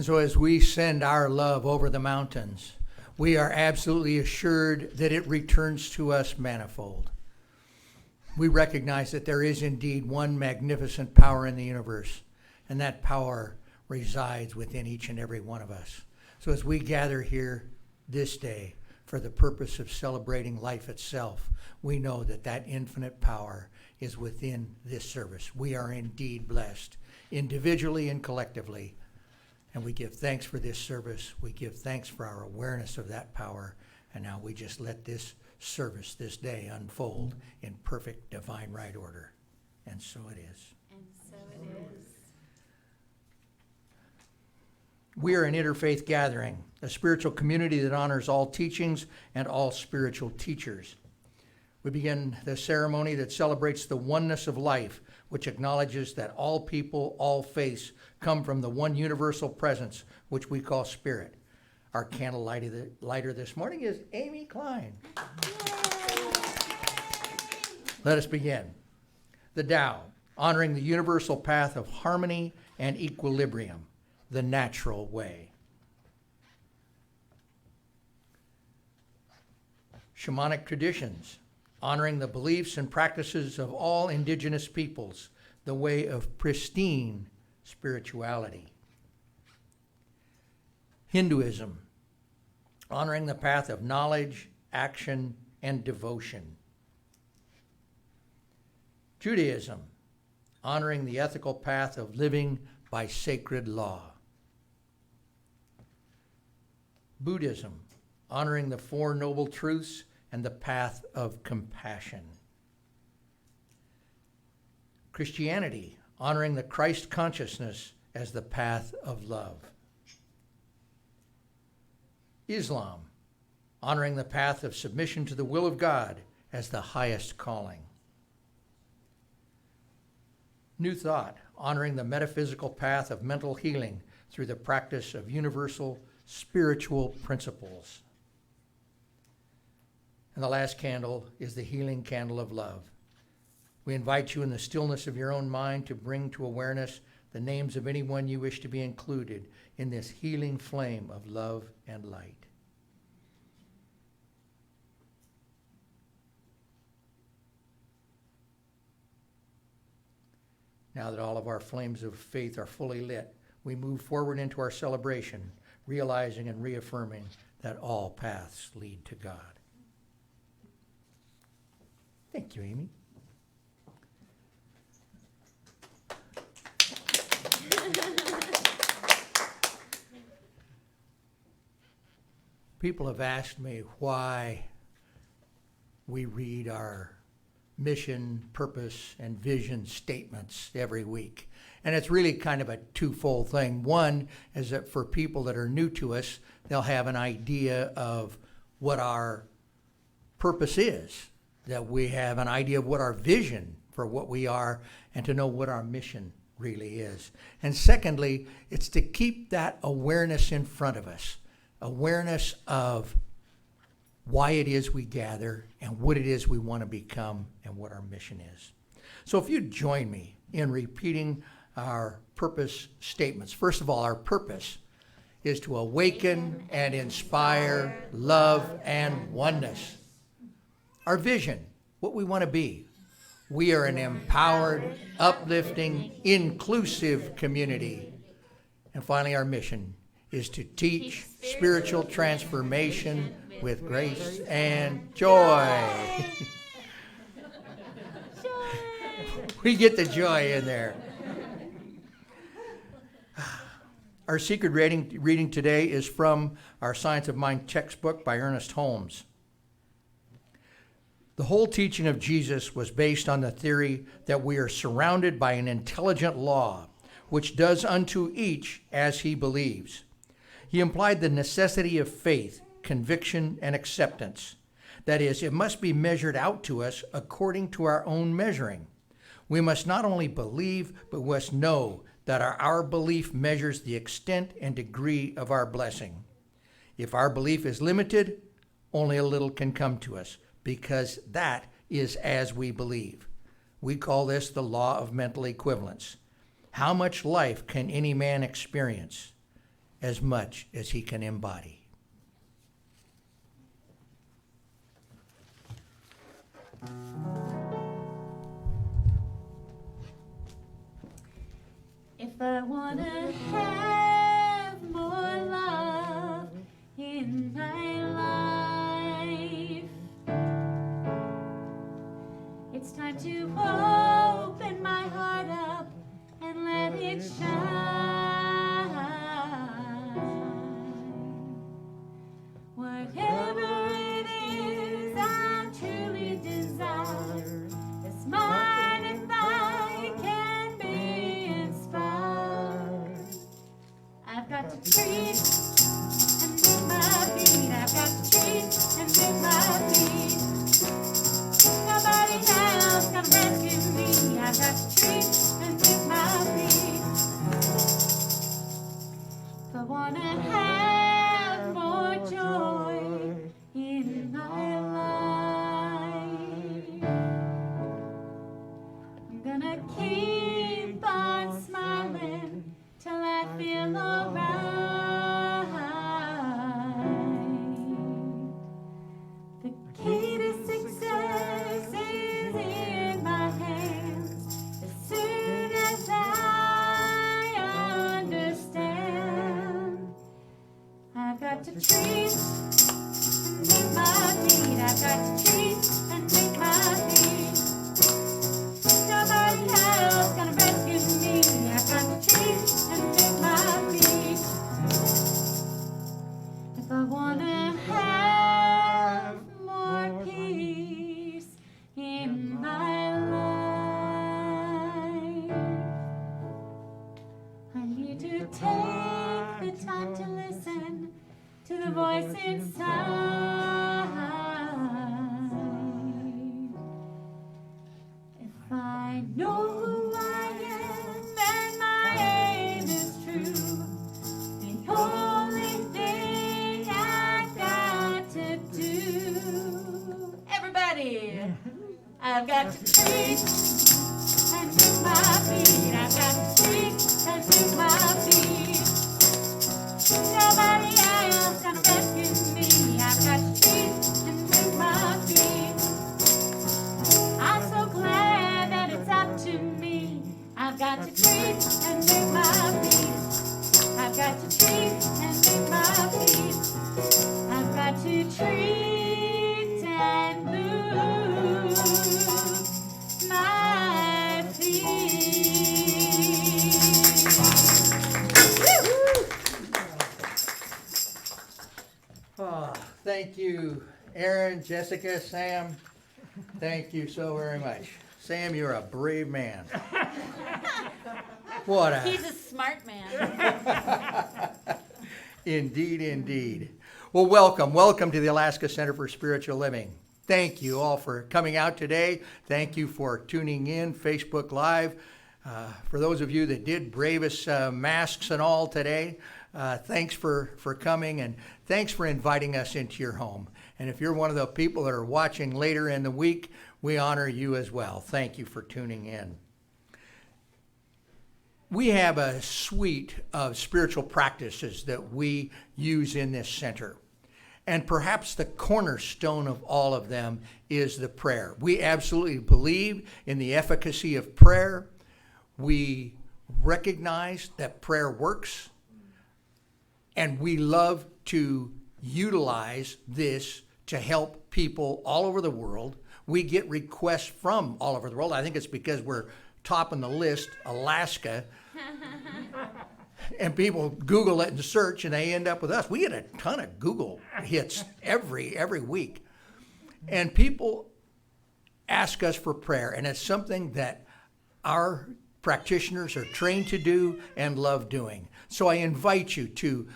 And so as we send our love over the mountains, we are absolutely assured that it returns to us manifold. We recognize that there is indeed one magnificent power in the universe, and that power resides within each and every one of us. So as we gather here this day for the purpose of celebrating life itself, we know that that infinite power is within this service. We are indeed blessed, individually and collectively. And we give thanks for this service. We give thanks for our awareness of that power. And now we just let this service this day unfold in perfect divine right order. And so it is. And so it is. We are an interfaith gathering, a spiritual community that honors all teachings and all spiritual teachers. We begin the ceremony that celebrates the oneness of life, which acknowledges that all people, all faiths come from the one universal presence, which we call Spirit. Our candle lighter this morning is Amy Klein. Let us begin. The Tao, honoring the universal path of harmony and equilibrium, the natural way. Shamanic traditions, honoring the beliefs and practices of all indigenous peoples, the way of pristine spirituality. Hinduism, honoring the path of knowledge, action, and devotion. Judaism, honoring the ethical path of living by sacred law. Buddhism, honoring the Four Noble Truths and the path of compassion. Christianity, honoring the Christ consciousness as the path of love. Islam, honoring the path of submission to the will of God as the highest calling. New Thought, honoring the metaphysical path of mental healing through the practice of universal spiritual principles. And the last candle is the healing candle of love. We invite you in the stillness of your own mind to bring to awareness the names of anyone you wish to be included in this healing flame of love and light. Now that all of our flames of faith are fully lit, we move forward into our celebration, realizing and reaffirming that all paths lead to God. Thank you, Amy. People have asked me why we read our mission, purpose, and vision statements every week. And it's really kind of a twofold thing. One is that for people that are new to us, they'll have an idea of what our purpose is, that we have an idea of what our vision for what we are, and to know what our mission really is. And secondly, it's to keep that awareness in front of us, awareness of why it is we gather and what it is we want to become and what our mission is. So if you'd join me in repeating our purpose statements. First of all, our purpose is to awaken and inspire love and oneness. Our vision, what we want to be. We are an empowered, uplifting, inclusive community. And finally, our mission is to teach spiritual transformation with grace and joy. We get the joy in there. Our secret reading today is from our Science of Mind textbook by Ernest Holmes. The whole teaching of Jesus was based on the theory that we are surrounded by an intelligent law, which does unto each as he believes. He implied the necessity of faith, conviction, and acceptance. That is, it must be measured out to us according to our own measuring. We must not only believe, but must know that our belief measures the extent and degree of our blessing. If our belief is limited, only a little can come to us, because that is as we believe. We call this the law of mental equivalence. How much life can any man experience? As much as he can embody. If I want to have more love in my life, it's time to open my heart up and let it shine. Whatever it is I truly desire, it's mine if I can be inspired. I've got to treat and move my feet. I've got to treat and move my feet. Nobody else can rescue me. I've got to treat and move my feet. If I want to have more joy in my life, I'm gonna keep on smiling till I feel alright. The key to success is in my hands. As soon as I understand, I've got to treat and move my feet. I've got to treat and move my feet. Nobody else gonna rescue me. I've got to treat and move my feet. If I wanna have more peace in my life, I need to take the time to listen to the voice inside. If I know who I am and my aim is true, the only thing I've got to do, everybody, I've got to treat and move my feet. I've got to treat and move my feet. Nobody else gonna rescue me. I've got to treat and move my feet. I'm so glad that it's up to me. I've got to treat and move my feet. I've got to treat and move my feet. I've got to treat and move my feet. Ah, Thank you, Aaron, Jessica, Sam. Thank you so very much. Sam, you're a brave man. What a... He's a smart man. Indeed, indeed. Well, welcome to the Alaska Center for Spiritual Living. Thank you all for coming out today. Thank you for tuning in, Facebook Live. For those of you that did brave us masks and all today, thanks for coming, and thanks for inviting us into your home. And if you're one of the people that are watching later in the week, we honor you as well. Thank you for tuning in. We have a suite of spiritual practices that we use in this center. And perhaps the cornerstone of all of them is the prayer. We absolutely believe in the efficacy of prayer. We recognize that prayer works. And we love to utilize this to help people all over the world. We get requests from all over the world. I think it's because we're top on the list, Alaska. And people Google it and search, and they end up with us. We get a ton of Google hits every week. And people ask us for prayer, and it's something that our practitioners are trained to do and love doing. So I invite you to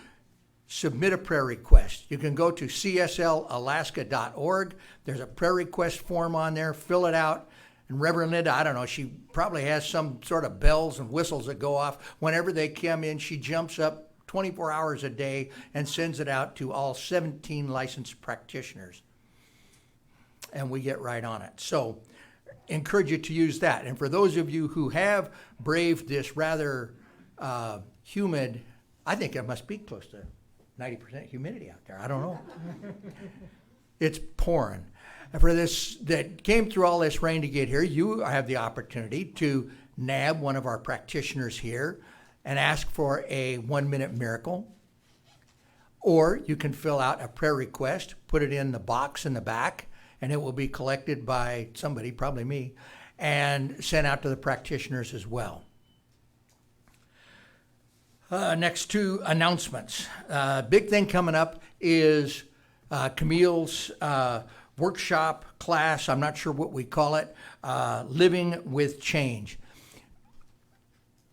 submit a prayer request. You can go to csl-alaska.org. There's a prayer request form on there. Fill it out. And Reverend Linda, I don't know, she probably has some sort of bells and whistles that go off. Whenever they come in, she jumps up 24 hours a day and sends it out to all 17 licensed practitioners. And we get right on it. So encourage you to use that. And for those of you who have braved this rather humid, I think it must be close to 90% humidity out there. I don't know. It's pouring. And for this, that came through all this rain to get here, you have the opportunity to nab one of our practitioners here and ask for a 1-minute miracle. Or you can fill out a prayer request, put it in the box in the back, and it will be collected by somebody, probably me, and sent out to the practitioners as well. Next two announcements. Big thing coming up is Camille's workshop class. I'm not sure what we call it. Living with Change.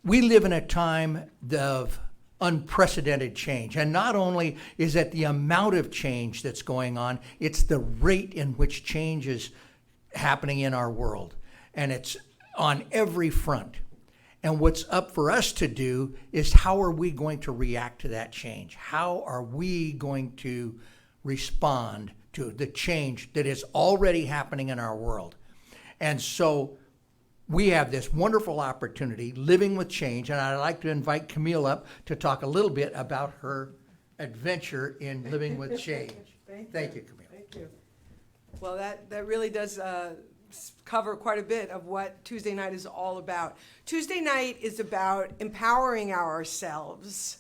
We live in a time of unprecedented change. And not only is it the amount of change that's going on, it's the rate in which change is happening in our world. And it's on every front. And what's up for us to do is, how are we going to react to that change? How are we going to respond to the change that is already happening in our world? And so we have this wonderful opportunity, Living with Change, and I'd like to invite Camille up to talk a little bit about her adventure in Living with Change. Thank you, Camille. Thank you. Well, that really does cover quite a bit of what Tuesday night is all about. Tuesday night is about empowering ourselves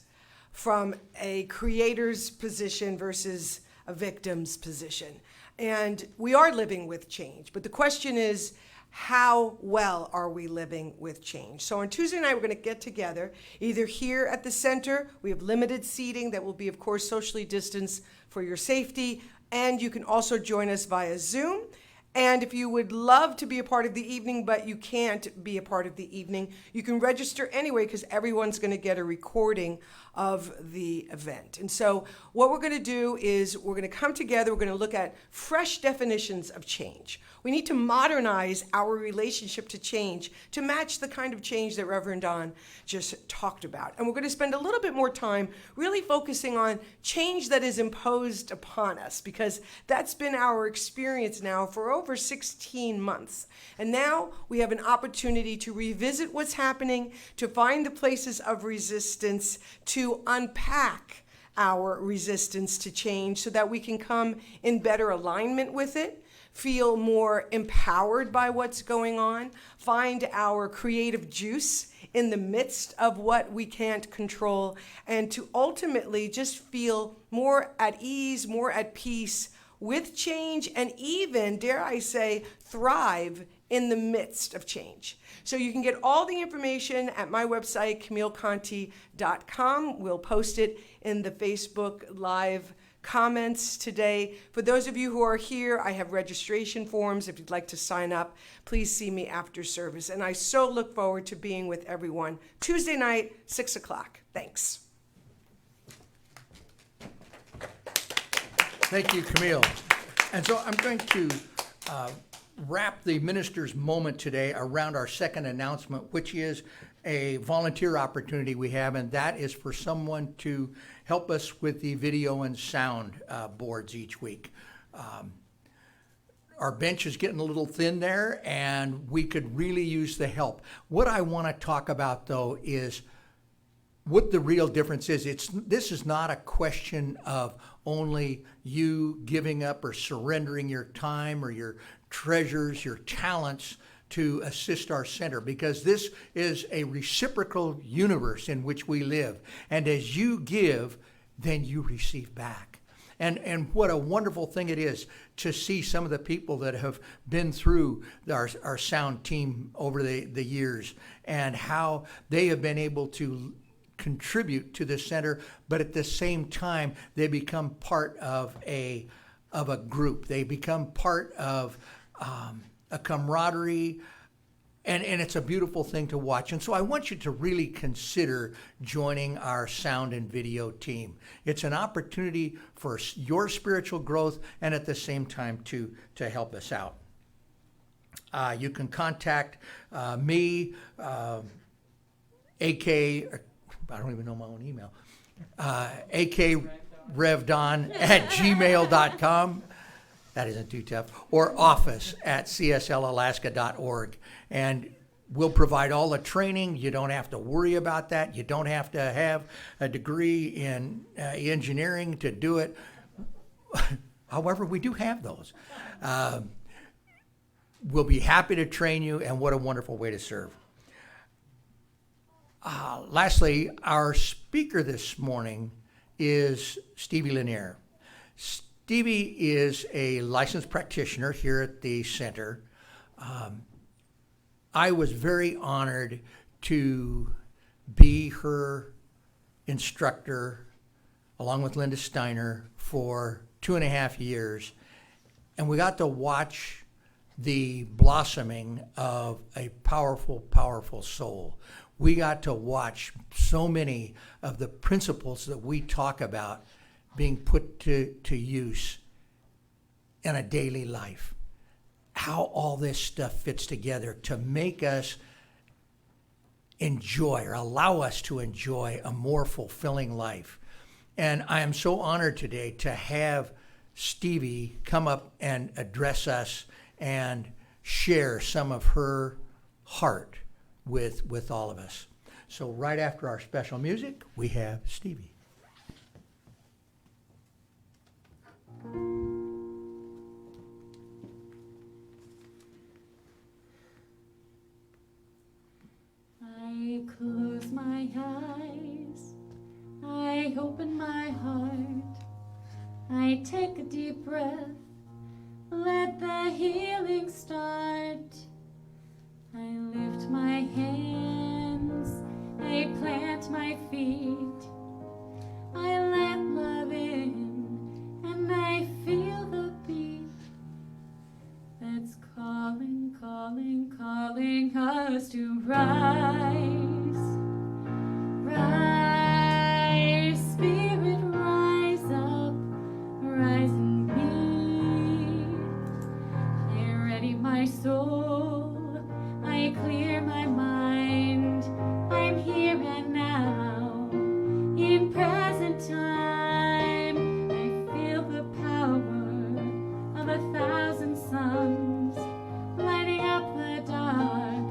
from a creator's position versus a victim's position. And we are living with change, but the question is, how well are we living with change? So on Tuesday night, we're going to get together, either here at the center. We have limited seating that will be, of course, socially distanced for your safety. And you can also join us via Zoom. And if you would love to be a part of the evening, but you can't be a part of the evening, you can register anyway, because everyone's going to get a recording of the event. And so what we're going to do is we're going to come together. We're going to look at fresh definitions of change. We need to modernize our relationship to change to match the kind of change that Reverend Don just talked about. And we're going to spend a little bit more time really focusing on change that is imposed upon us, because that's been our experience now for over 16 months. And now we have an opportunity to revisit what's happening, to find the places of resistance, to unpack our resistance to change so that we can come in better alignment with it, feel more empowered by what's going on, find our creative juice in the midst of what we can't control, and to ultimately just feel more at ease, more at peace with change, and even, dare I say, thrive in the midst of change. So you can get all the information at my website, CamilleConti.com. We'll post it in the Facebook Live comments today. For those of you who are here, I have registration forms. If you'd like to sign up, please see me after service. And I so look forward to being with everyone Tuesday night, 6 o'clock. Thanks. Thank you, Camille. And so I'm going to wrap the minister's moment today around our second announcement, which is a volunteer opportunity we have, and that is for someone to help us with the video and sound boards each week. Our bench is getting a little thin there, and we could really use the help. What I want to talk about, though, is what the real difference is. This is not a question of only you giving up or surrendering your time or your treasures, your talents to assist our center, because this is a reciprocal universe in which we live. And as you give, then you receive back. And what a wonderful thing it is to see some of the people that have been through our sound team over the years, and how they have been able to contribute to the center, but at the same time, they become part of a group. They become part of a camaraderie, and it's a beautiful thing to watch. And so I want you to really consider joining our sound and video team. It's an opportunity for your spiritual growth, and at the same time to help us out. You can contact me, AK, I don't even know my own email, akrevdon@gmail.com. That isn't too tough. Or office@cslalaska.org. And we'll provide all the training. You don't have to worry about that. You don't have to have a degree in engineering to do it. However, we do have those. We'll be happy to train you, and what a wonderful way to serve. Lastly, our speaker this morning is Stevie Leniear. Stevie is a licensed practitioner here at the center. I was very honored to be her instructor, along with Linda Steiner, for 2.5 years. And we got to watch the blossoming of a powerful, powerful soul. We got to watch so many of the principles that we talk about being put to use in a daily life. How all this stuff fits together to make us enjoy, or allow us to enjoy, a more fulfilling life. And I am so honored today to have Stevie come up and address us and share some of her heart with all of us. So right after our special music, we have Stevie. I close my eyes, I open my heart, I take a deep breath, let the healing start. I lift my hands, I plant my feet, I let love in, and I feel the beat that's calling, calling, calling us to rise. Rise, spirit, rise up, rise in me. I ready my soul, I clear my mind, I'm here and now, in present time. I feel the power of 1,000 suns lighting up the dark.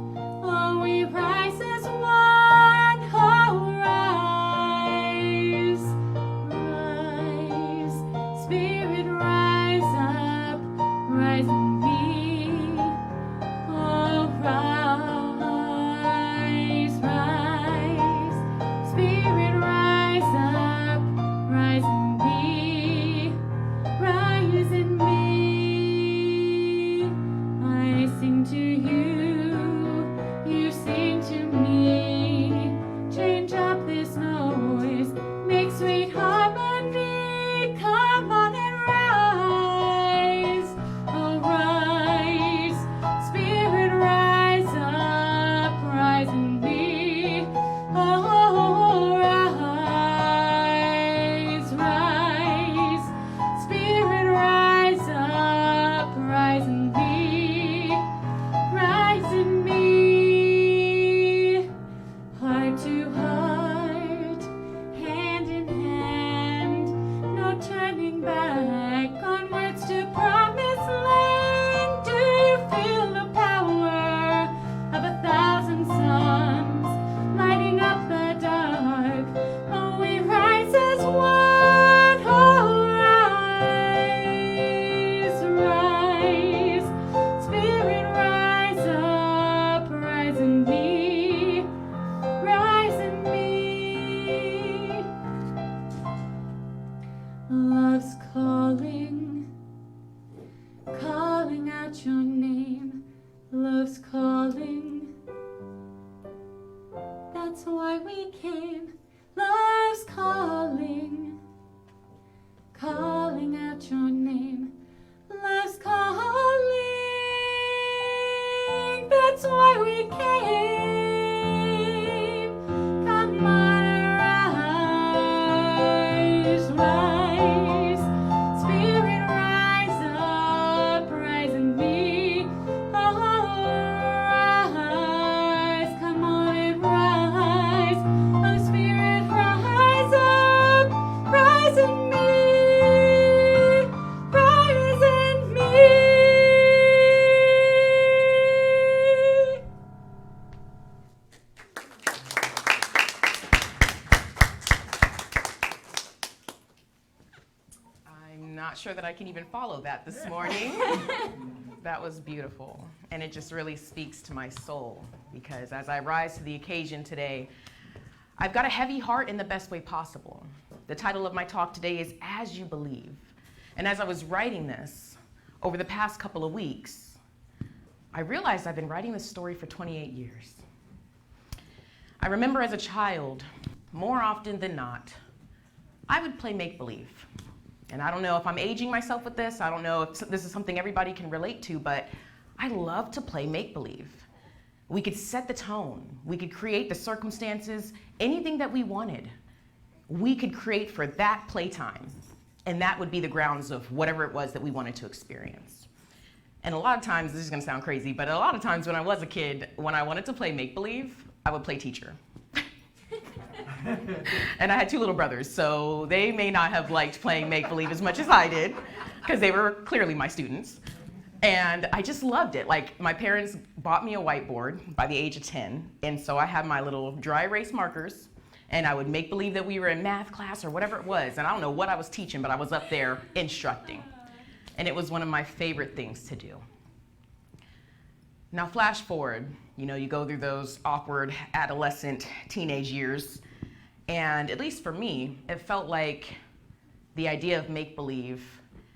Oh, we rise as one, oh, rise. love's calling. That's why we came. Love's calling, calling out your name. Love's calling. That's why we came. Come on, rise, rise. Spirit, rise up, rise in me. Oh, rise. Come on and rise. Oh, Spirit, rise up, rise in me. Rise in me. I'm not sure that I can even follow that this morning. That was beautiful. And it just really speaks to my soul, because as I rise to the occasion today, I've got a heavy heart in the best way possible. The title of my talk today is As You Believe. And as I was writing this over the past couple of weeks, I realized I've been writing this story for 28 years. I remember as a child, more often than not, I would play make-believe. And I don't know if I'm aging myself with this. I don't know if this is something everybody can relate to, but I love to play make-believe. We could set the tone. We could create the circumstances, anything that we wanted. We could create for that playtime. And that would be the grounds of whatever it was that we wanted to experience. And a lot of times, this is gonna sound crazy, but a lot of times when I was a kid, when I wanted to play make-believe, I would play teacher. And I had two little brothers, so they may not have liked playing make-believe as much as I did, because they were clearly my students. And I just loved it. Like, my parents bought me a whiteboard by the age of 10, and so I had my little dry erase markers, and I would make believe that we were in math class or whatever it was, and I don't know what I was teaching, but I was up there instructing. And it was one of my favorite things to do. Now, flash forward, you go through those awkward adolescent teenage years, and at least for me, it felt like the idea of make-believe,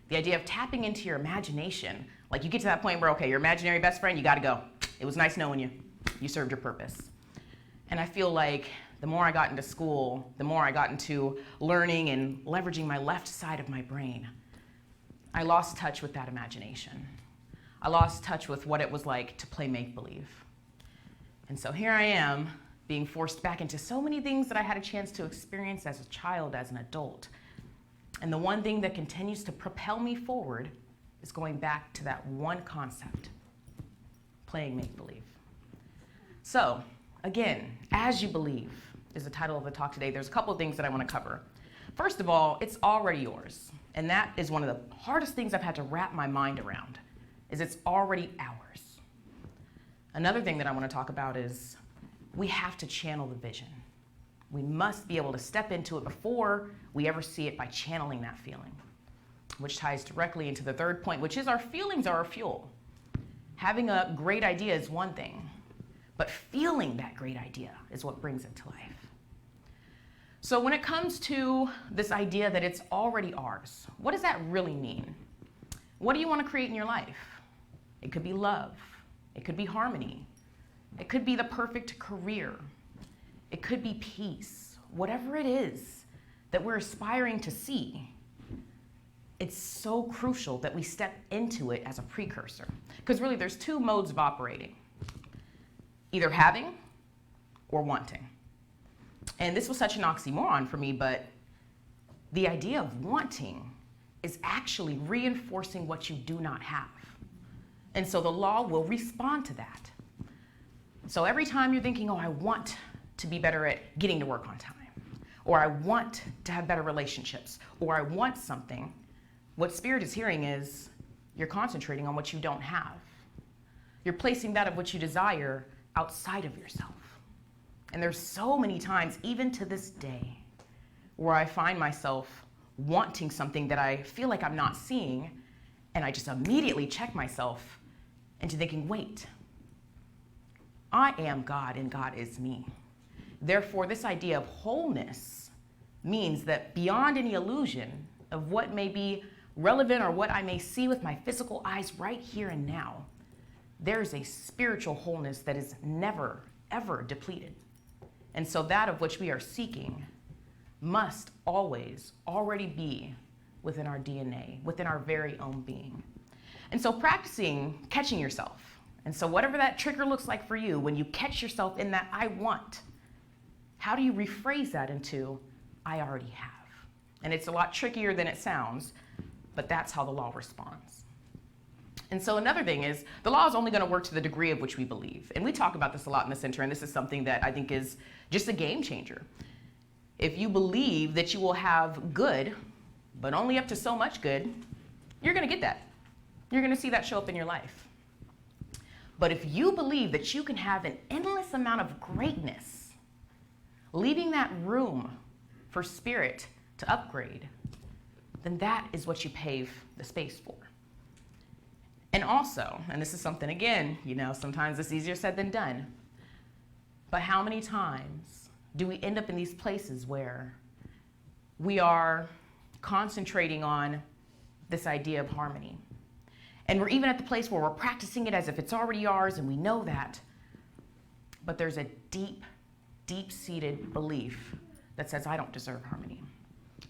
the idea of tapping into your imagination, like you get to that point where, okay, your imaginary best friend, you gotta go. It was nice knowing you. You served your purpose. And I feel like the more I got into school, the more I got into learning and leveraging my left side of my brain, I lost touch with that imagination. I lost touch with what it was like to play make-believe. And so here I am, being forced back into so many things that I had a chance to experience as a child, as an adult. And the one thing that continues to propel me forward is going back to that one concept, playing make-believe. So, again, As You Believe is the title of the talk today. There's a couple of things that I want to cover. First of all, it's already yours. And that is one of the hardest things I've had to wrap my mind around, is it's already ours. Another thing that I want to talk about is we have to channel the vision. We must be able to step into it before we ever see it by channeling that feeling, which ties directly into the third point, which is our feelings are our fuel. Having a great idea is one thing, but feeling that great idea is what brings it to life. So when it comes to this idea that it's already ours, what does that really mean? What do you want to create in your life? It could be love. It could be harmony. It could be the perfect career. It could be peace. Whatever it is that we're aspiring to see, it's so crucial that we step into it as a precursor. Because really, there's two modes of operating. Either having or wanting. And this was such an oxymoron for me, but the idea of wanting is actually reinforcing what you do not have. And so the law will respond to that. So every time you're thinking, oh, I want to be better at getting to work on time, or I want to have better relationships, or I want something, what Spirit is hearing is you're concentrating on what you don't have. You're placing that of what you desire outside of yourself. And there's so many times, even to this day, where I find myself wanting something that I feel like I'm not seeing, and I just immediately check myself into thinking, wait, I am God and God is me. Therefore, this idea of wholeness means that beyond any illusion of what may be relevant or what I may see with my physical eyes right here and now, there's a spiritual wholeness that is never, ever depleted. And so that of which we are seeking must always already be within our DNA, within our very own being. And so practicing catching yourself. And so whatever that trigger looks like for you, when you catch yourself in that I want, how do you rephrase that into I already have? And it's a lot trickier than it sounds, but that's how the law responds. And so another thing is, the law is only going to work to the degree of which we believe. And we talk about this a lot in the center, and this is something that I think is just a game changer. If you believe that you will have good, but only up to so much good, you're going to get that. You're going to see that show up in your life. But if you believe that you can have an endless amount of greatness, leaving that room for spirit to upgrade, then that is what you pave the space for. And also, and this is something, again, sometimes it's easier said than done, but how many times do we end up in these places where we are concentrating on this idea of harmony? And we're even at the place where we're practicing it as if it's already ours, and we know that, but there's a deep, deep-seated belief that says, I don't deserve harmony.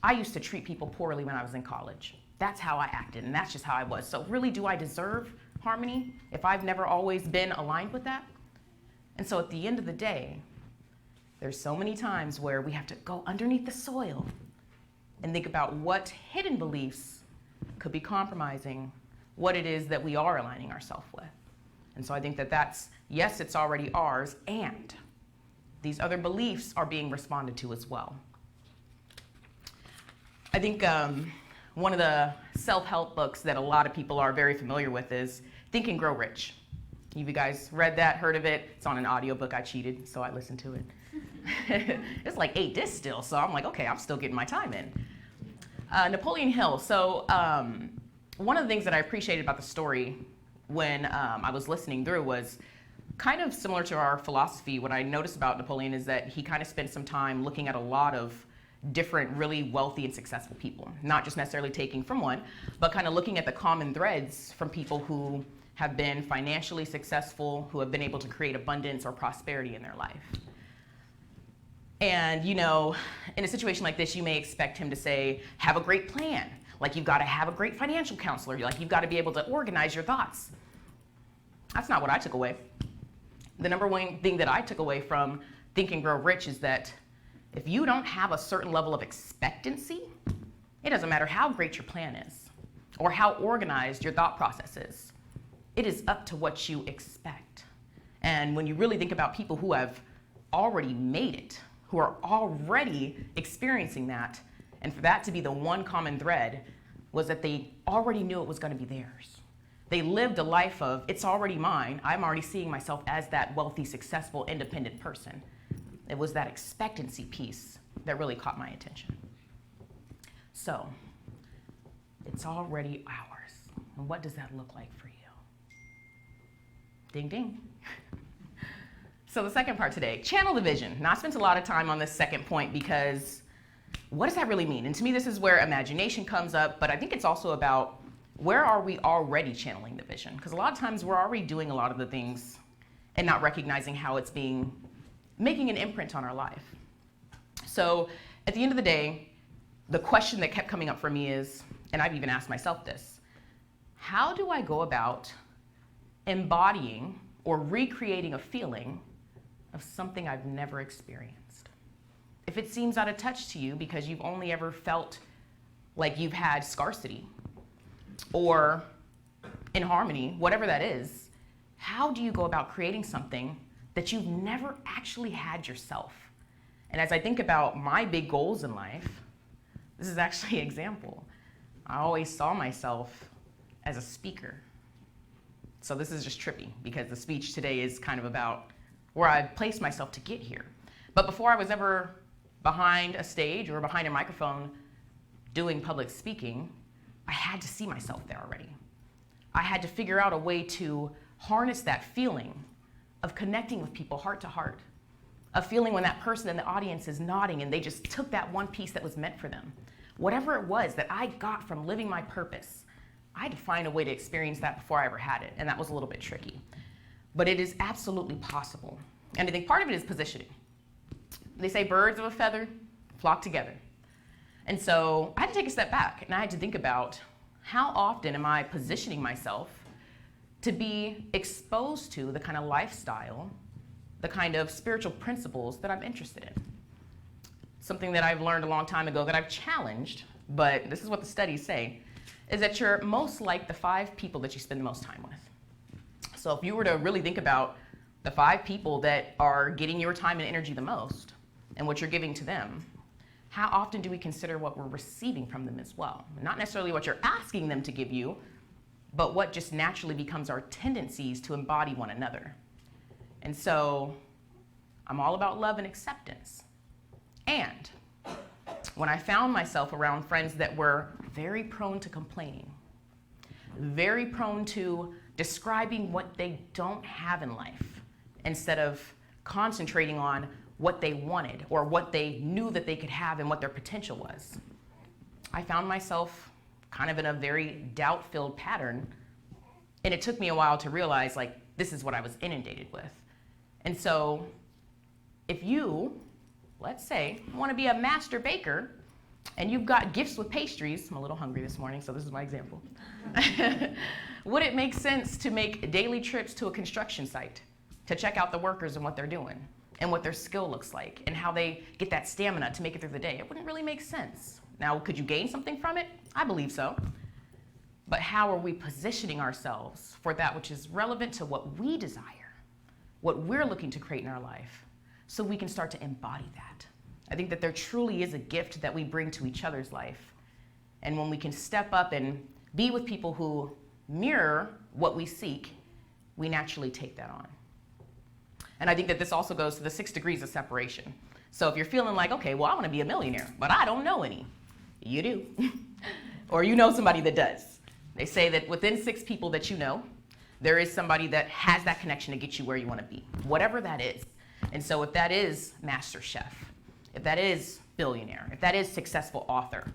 I used to treat people poorly when I was in college. That's how I acted, and that's just how I was. So really, do I deserve harmony if I've never always been aligned with that? And so at the end of the day, there's so many times where we have to go underneath the soil and think about what hidden beliefs could be compromising what it is that we are aligning ourselves with. And so I think that that's, yes, it's already ours, and these other beliefs are being responded to as well. I think one of the self-help books that a lot of people are very familiar with is Think and Grow Rich. Have you guys read that, heard of it? It's on an audiobook. I cheated, so I listened to it. It's like 8 discs still, so I'm like, okay, I'm still getting my time in. Napoleon Hill. So one of the things that I appreciated about the story when I was listening through was kind of similar to our philosophy. What I noticed about Napoleon is that he kind of spent some time looking at a lot of different really wealthy and successful people, not just necessarily taking from one, but kind of looking at the common threads from people who have been financially successful, who have been able to create abundance or prosperity in their life. And in a situation like this, you may expect him to say, have a great plan. Like, you've got to have a great financial counselor. Like, you've got to be able to organize your thoughts. That's not what I took away. The number one thing that I took away from Think and Grow Rich is that if you don't have a certain level of expectancy, it doesn't matter how great your plan is or how organized your thought process is. It is up to what you expect. And when you really think about people who have already made it, who are already experiencing that, and for that to be the one common thread, was that they already knew it was going to be theirs. They lived a life of, it's already mine. I'm already seeing myself as that wealthy, successful, independent person. It was that expectancy piece that really caught my attention. So, it's already ours. And what does that look like for you? Ding, ding. So the second part today, channel the vision. Now, I spent a lot of time on this second point because what does that really mean? And to me, this is where imagination comes up, but I think it's also about where are we already channeling the vision? Because a lot of times we're already doing a lot of the things and not recognizing how it's making an imprint on our life. So at the end of the day, the question that kept coming up for me is, and I've even asked myself this, how do I go about embodying or recreating a feeling of something I've never experienced? If it seems out of touch to you because you've only ever felt like you've had scarcity or in harmony, whatever that is, how do you go about creating something that you've never actually had yourself? And as I think about my big goals in life, this is actually an example. I always saw myself as a speaker. So this is just trippy because the speech today is kind of about where I placed myself to get here. But before I was ever behind a stage or behind a microphone doing public speaking, I had to see myself there already. I had to figure out a way to harness that feeling of connecting with people heart to heart, a feeling when that person in the audience is nodding and they just took that one piece that was meant for them. Whatever it was that I got from living my purpose, I had to find a way to experience that before I ever had it, and that was a little bit tricky. but it is absolutely possible. And I think part of it is positioning. They say birds of a feather flock together. And so I had to take a step back, and I had to think about how often am I positioning myself to be exposed to the kind of lifestyle, the kind of spiritual principles that I'm interested in. Something that I've learned a long time ago that I've challenged, but this is what the studies say, is that you're most like the 5 people that you spend the most time with. So if you were to really think about the 5 people that are getting your time and energy the most, and what you're giving to them, how often do we consider what we're receiving from them as well? Not necessarily what you're asking them to give you, but what just naturally becomes our tendencies to embody one another. And so I'm all about love and acceptance. And when I found myself around friends that were very prone to complaining, very prone to describing what they don't have in life, instead of concentrating on what they wanted or what they knew that they could have and what their potential was, I found myself kind of in a very doubt-filled pattern. And it took me a while to realize, like, this is what I was inundated with. And so if you, let's say, want to be a master baker and you've got gifts with pastries, I'm a little hungry this morning, so this is my example. Would it make sense to make daily trips to a construction site to check out the workers and what they're doing and what their skill looks like and how they get that stamina to make it through the day? It wouldn't really make sense. Now, could you gain something from it? I believe so. But how are we positioning ourselves for that which is relevant to what we desire, what we're looking to create in our life, so we can start to embody that? I think that there truly is a gift that we bring to each other's life. And when we can step up and be with people who mirror what we seek, we naturally take that on. And I think that this also goes to the 6 degrees of separation. So if you're feeling like, okay, well, I want to be a millionaire, but I don't know any. You do. Or you know somebody that does. They say that within 6 people that you know, there is somebody that has that connection to get you where you want to be, whatever that is. And so if that is master chef, if that is billionaire, if that is successful author,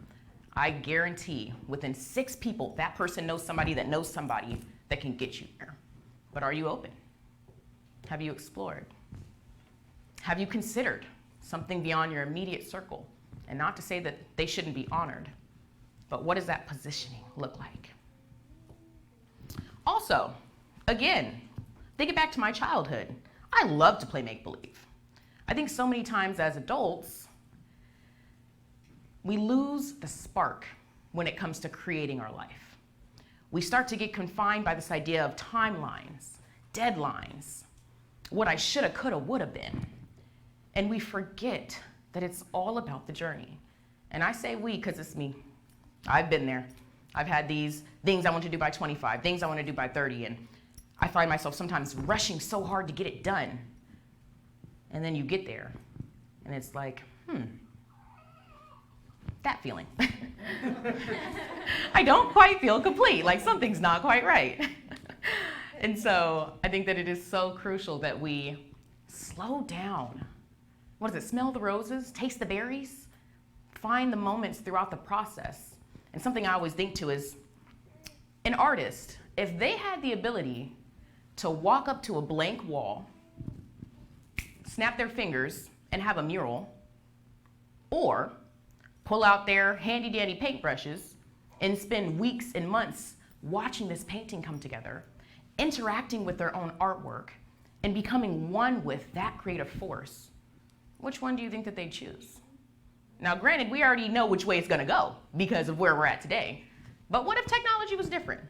I guarantee within 6 people, that person knows somebody that can get you there. But are you open? Have you explored? Have you considered something beyond your immediate circle? And not to say that they shouldn't be honored, but what does that positioning look like? Also, again, thinking back to my childhood, I loved to play make-believe. I think so many times as adults, we lose the spark when it comes to creating our life. We start to get confined by this idea of timelines, deadlines, what I shoulda, coulda, woulda been. And we forget that it's all about the journey. And I say we because it's me. I've been there. I've had these things I want to do by 25, things I want to do by 30, and I find myself sometimes rushing so hard to get it done. And then you get there, and it's like, that feeling. I don't quite feel complete, like something's not quite right. And so I think that it is so crucial that we slow down. What is it? Smell the roses, taste the berries, find the moments throughout the process. And something I always think to is, an artist, if they had the ability to walk up to a blank wall, snap their fingers and have a mural, or pull out their handy-dandy paintbrushes and spend weeks and months watching this painting come together, interacting with their own artwork, and becoming one with that creative force, which one do you think that they'd choose? Now, granted, we already know which way it's gonna go because of where we're at today. But what if technology was different?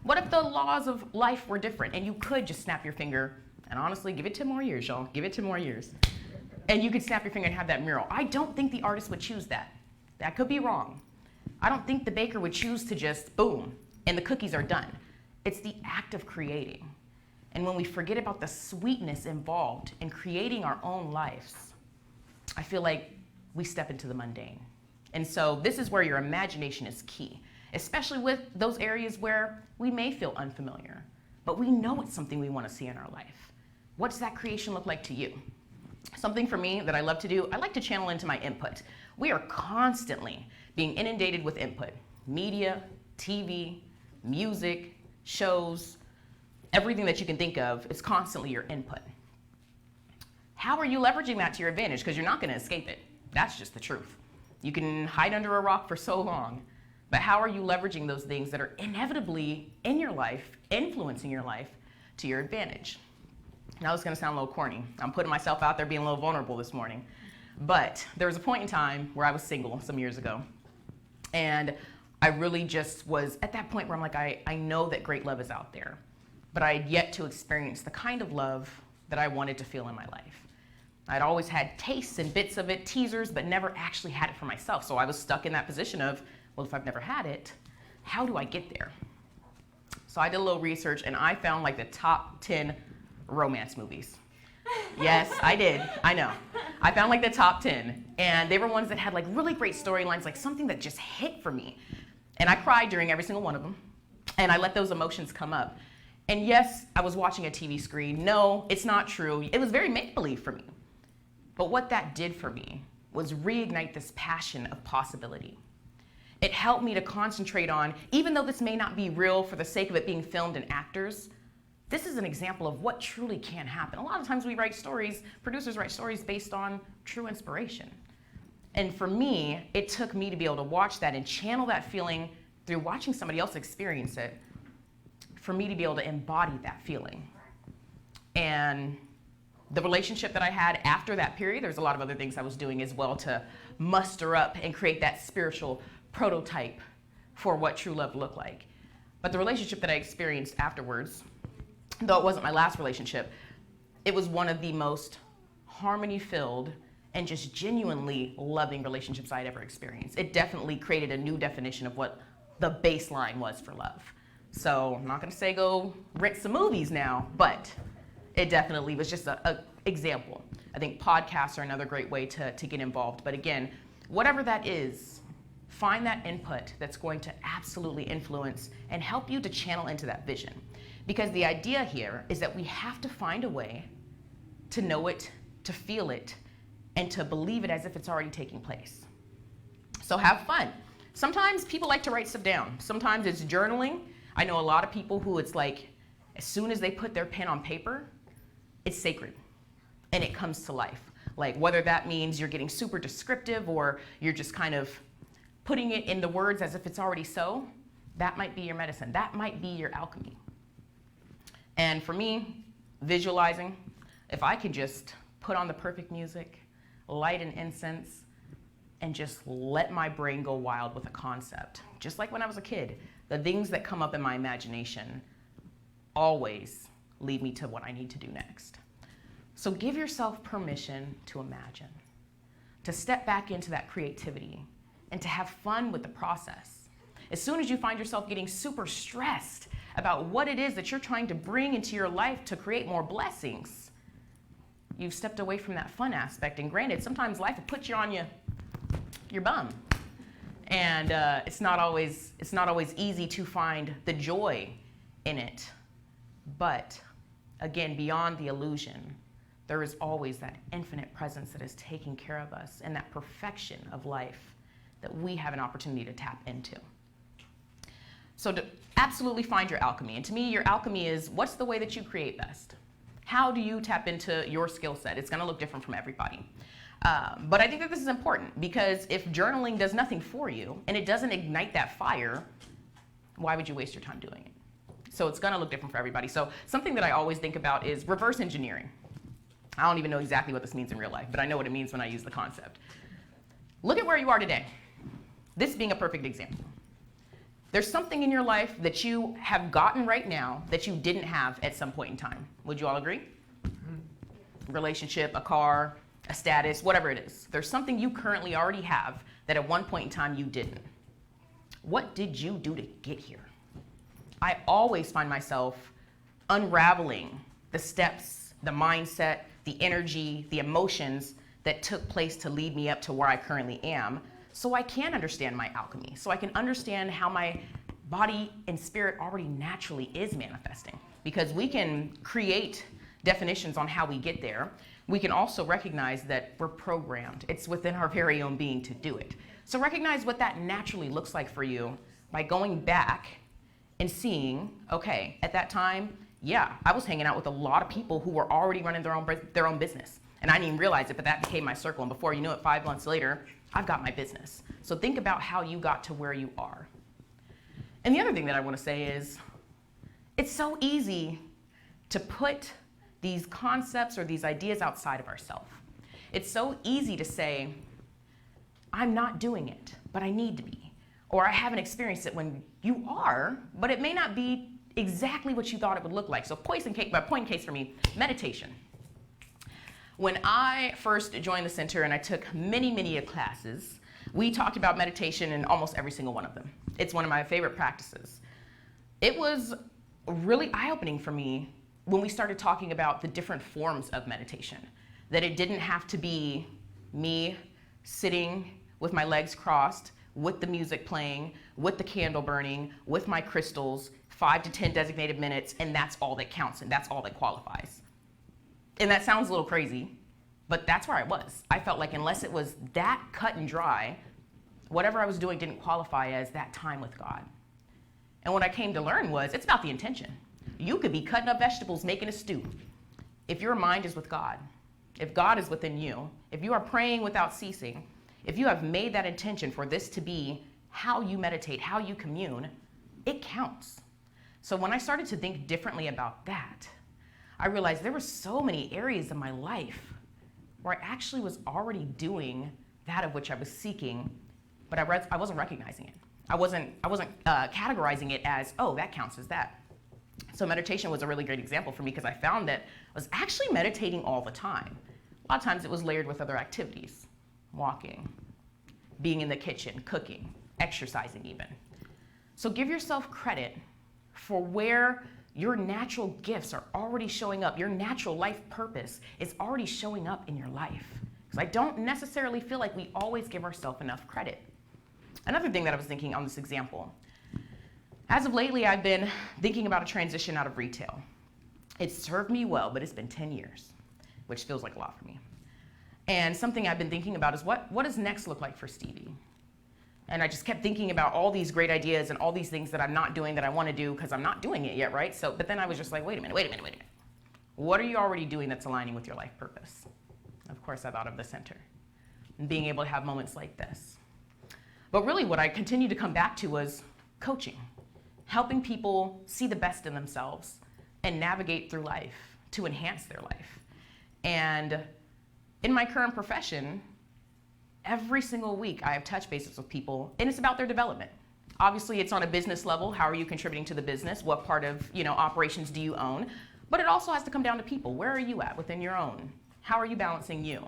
What if the laws of life were different and you could just snap your finger, and honestly, give it 10 more years, y'all, give it 10 more years, and you could snap your finger and have that mural? I don't think the artist would choose that. That could be wrong. I don't think the baker would choose to just boom, and the cookies are done. It's the act of creating. And when we forget about the sweetness involved in creating our own lives, I feel like we step into the mundane. And so this is where your imagination is key, especially with those areas where we may feel unfamiliar, but we know it's something we want to see in our life. What does that creation look like to you? Something for me that I love to do, I like to channel into my input. We are constantly being inundated with input. Media, TV, music, shows, everything that you can think of is constantly your input. How are you leveraging that to your advantage? Because you're not going to escape it. That's just the truth. You can hide under a rock for so long, but how are you leveraging those things that are inevitably in your life, influencing your life, to your advantage? Now, it's going to sound a little corny. I'm putting myself out there being a little vulnerable this morning. But there was a point in time where I was single some years ago. And I really just was at that point where I'm like, I know that great love is out there, but I had yet to experience the kind of love that I wanted to feel in my life. I'd always had tastes and bits of it, teasers, but never actually had it for myself. So I was stuck in that position of, well, if I've never had it, how do I get there? So I did a little research, and I found like the top 10 romance movies. Yes, I did. I know. I found like the top 10, and they were ones that had like really great storylines, like something that just hit for me. And I cried during every single one of them, and I let those emotions come up. And yes, I was watching a TV screen. No, it's not true. It was very make-believe for me. But what that did for me was reignite this passion of possibility. It helped me to concentrate on, even though this may not be real for the sake of it being filmed and actors, this is an example of what truly can happen. A lot of times we write stories, producers write stories based on true inspiration. And for me, it took me to be able to watch that and channel that feeling through watching somebody else experience it, for me to be able to embody that feeling. And the relationship that I had after that period, there's a lot of other things I was doing as well to muster up and create that spiritual prototype for what true love looked like. But the relationship that I experienced afterwards, though it wasn't my last relationship, it was one of the most harmony-filled and just genuinely loving relationships I had ever experienced. It definitely created a new definition of what the baseline was for love. So I'm not gonna say go rent some movies now, but it definitely was just an example. I think podcasts are another great way to get involved. But again, whatever that is, find that input that's going to absolutely influence and help you to channel into that vision. Because the idea here is that we have to find a way to know it, to feel it, and to believe it as if it's already taking place. So have fun. Sometimes people like to write stuff down. Sometimes it's journaling. I know a lot of people who it's like, as soon as they put their pen on paper, it's sacred and it comes to life. Like whether that means you're getting super descriptive or you're just kind of putting it in the words as if it's already so, that might be your medicine. That might be your alchemy. And for me, visualizing, if I can just put on the perfect music, light an incense, and just let my brain go wild with a concept. Just like when I was a kid, the things that come up in my imagination always lead me to what I need to do next. So give yourself permission to imagine, to step back into that creativity, and to have fun with the process. As soon as you find yourself getting super stressed about what it is that you're trying to bring into your life to create more blessings, you've stepped away from that fun aspect. And granted, sometimes life will put you on your bum. And it's not always easy to find the joy in it. But again, beyond the illusion, there is always that infinite presence that is taking care of us and that perfection of life that we have an opportunity to tap into. So to absolutely find your alchemy. And to me, your alchemy is what's the way that you create best? How do you tap into your skill set? It's gonna look different from everybody. But I think that this is important because if journaling does nothing for you and it doesn't ignite that fire, why would you waste your time doing it? So it's gonna look different for everybody. So something that I always think about is reverse engineering. I don't even know exactly what this means in real life, but I know what it means when I use the concept. Look at where you are today. This being a perfect example. There's something in your life that you have gotten right now that you didn't have at some point in time. Would you all agree? Relationship, a car, a status, whatever it is. There's something you currently already have that at one point in time you didn't. What did you do to get here? I always find myself unraveling the steps, the mindset, the energy, the emotions that took place to lead me up to where I currently am, so I can understand my alchemy, so I can understand how my body and spirit already naturally is manifesting. Because we can create definitions on how we get there. We can also recognize that we're programmed. It's within our very own being to do it. So recognize what that naturally looks like for you by going back and seeing, okay, at that time, yeah, I was hanging out with a lot of people who were already running their own business. And I didn't even realize it, but that became my circle. And before you knew it, 5 months later, I've got my business. So think about how you got to where you are. And the other thing that I want to say is, it's so easy to put these concepts or these ideas outside of ourselves. It's so easy to say, I'm not doing it, but I need to be. Or I haven't experienced it, when you are, but it may not be exactly what you thought it would look like. So point in case for me, meditation. When I first joined the center and I took many classes, we talked about meditation in almost every single one of them. It's one of my favorite practices. It was really eye-opening for me when we started talking about the different forms of meditation, that it didn't have to be me sitting with my legs crossed, with the music playing, with the candle burning, with my crystals, 5 to 10 designated minutes, and that's all that counts and that's all that qualifies. And that sounds a little crazy, but that's where I was. I felt like unless it was that cut and dry, whatever I was doing didn't qualify as that time with God. And what I came to learn was it's about the intention. You could be cutting up vegetables, making a stew. If your mind is with God, if God is within you, if you are praying without ceasing, if you have made that intention for this to be how you meditate, how you commune, it counts. So when I started to think differently about that, I realized there were so many areas in my life where I actually was already doing that of which I was seeking, but I wasn't recognizing it. I wasn't categorizing it as, oh, that counts as that. So meditation was a really great example for me because I found that I was actually meditating all the time. A lot of times it was layered with other activities, walking, being in the kitchen, cooking, exercising even. So give yourself credit for where your natural gifts are already showing up. Your natural life purpose is already showing up in your life. Because I don't necessarily feel like we always give ourselves enough credit. Another thing that I was thinking on this example, as of lately, I've been thinking about a transition out of retail. It's served me well, but it's been 10 years, which feels like a lot for me. And something I've been thinking about is what does next look like for Stevie? And I just kept thinking about all these great ideas and all these things that I'm not doing that I want to do because I'm not doing it yet, right? So, but then I was just like, wait a minute. What are you already doing that's aligning with your life purpose? Of course, I thought of the center and being able to have moments like this. But really what I continued to come back to was coaching, helping people see the best in themselves and navigate through life to enhance their life. And in my current profession, every single week I have touch bases with people, and it's about their development. Obviously, it's on a business level. How are you contributing to the business? What part of operations do you own? But it also has to come down to people. Where are you at within your own? How are you balancing you?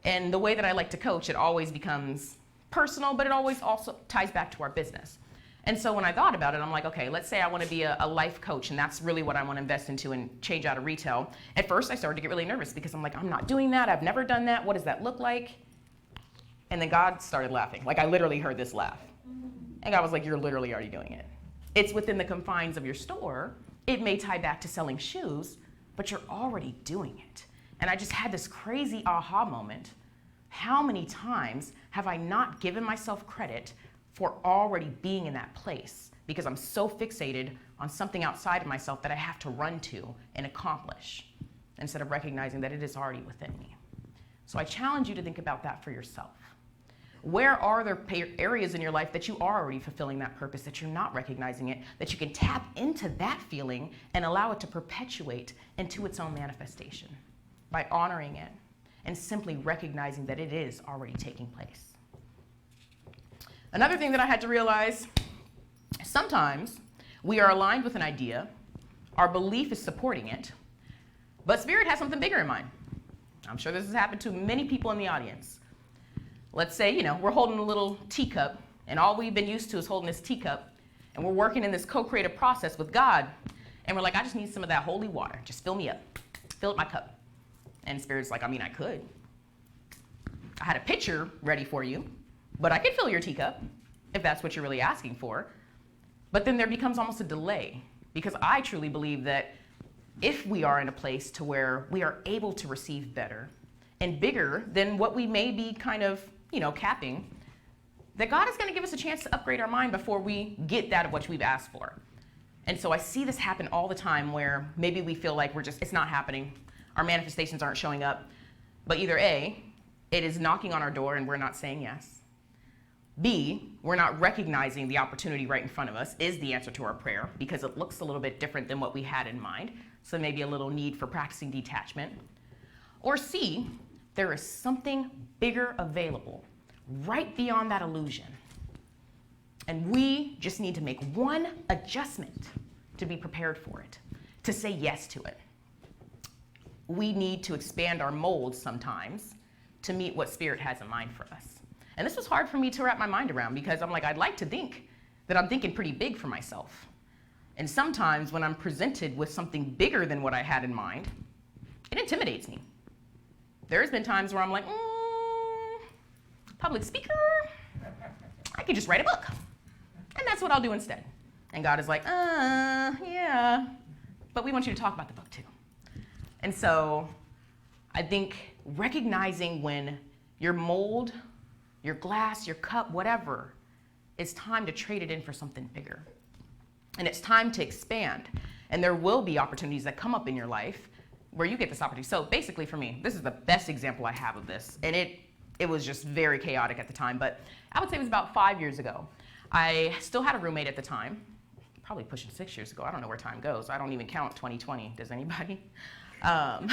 And the way that I like to coach, it always becomes personal, but it always also ties back to our business. And so when I thought about it, I'm like, okay, let's say I want to be a life coach, and that's really what I want to invest into and change out of retail. At first, I started to get really nervous because I'm like, I'm not doing that. I've never done that. What does that look like? And then God started laughing. Like, I literally heard this laugh. And God was like, you're literally already doing it. It's within the confines of your store. It may tie back to selling shoes, but you're already doing it. And I just had this crazy aha moment. How many times have I not given myself credit for already being in that place because I'm so fixated on something outside of myself that I have to run to and accomplish instead of recognizing that it is already within me? So I challenge you to think about that for yourself. Where are there areas in your life that you are already fulfilling that purpose, that you're not recognizing it, that you can tap into that feeling and allow it to perpetuate into its own manifestation by honoring it and simply recognizing that it is already taking place. Another thing that I had to realize, sometimes we are aligned with an idea, our belief is supporting it, but Spirit has something bigger in mind. I'm sure this has happened to many people in the audience. Let's say, we're holding a little teacup, and all we've been used to is holding this teacup, and we're working in this co-creative process with God, and we're like, I just need some of that holy water. Just fill me up. Fill up my cup. And Spirit's like, I could. I had a pitcher ready for you, but I could fill your teacup if that's what you're really asking for. But then there becomes almost a delay, because I truly believe that if we are in a place to where we are able to receive better and bigger than what we may be kind of, capping, that God is going to give us a chance to upgrade our mind before we get that of what we've asked for. And so I see this happen all the time where maybe we feel like it's not happening. Our manifestations aren't showing up. But either A, it is knocking on our door and we're not saying yes. B, we're not recognizing the opportunity right in front of us is the answer to our prayer because it looks a little bit different than what we had in mind. So maybe a little need for practicing detachment. Or C, there is something bigger available right beyond that illusion. And we just need to make one adjustment to be prepared for it, to say yes to it. We need to expand our molds sometimes to meet what Spirit has in mind for us. And this was hard for me to wrap my mind around because I'm like, I'd like to think that I'm thinking pretty big for myself. And sometimes when I'm presented with something bigger than what I had in mind, it intimidates me. There's been times where I'm like, public speaker, I could just write a book. And that's what I'll do instead. And God is like, yeah, but we want you to talk about the book too. And so I think recognizing when your mold, your glass, your cup, whatever, it's time to trade it in for something bigger. And it's time to expand. And there will be opportunities that come up in your life where you get this opportunity. So basically for me, this is the best example I have of this. And it was just very chaotic at the time, but I would say it was about 5 years ago. I still had a roommate at the time, probably pushing 6 years ago. I don't know where time goes. I don't even count 2020. Does anybody? So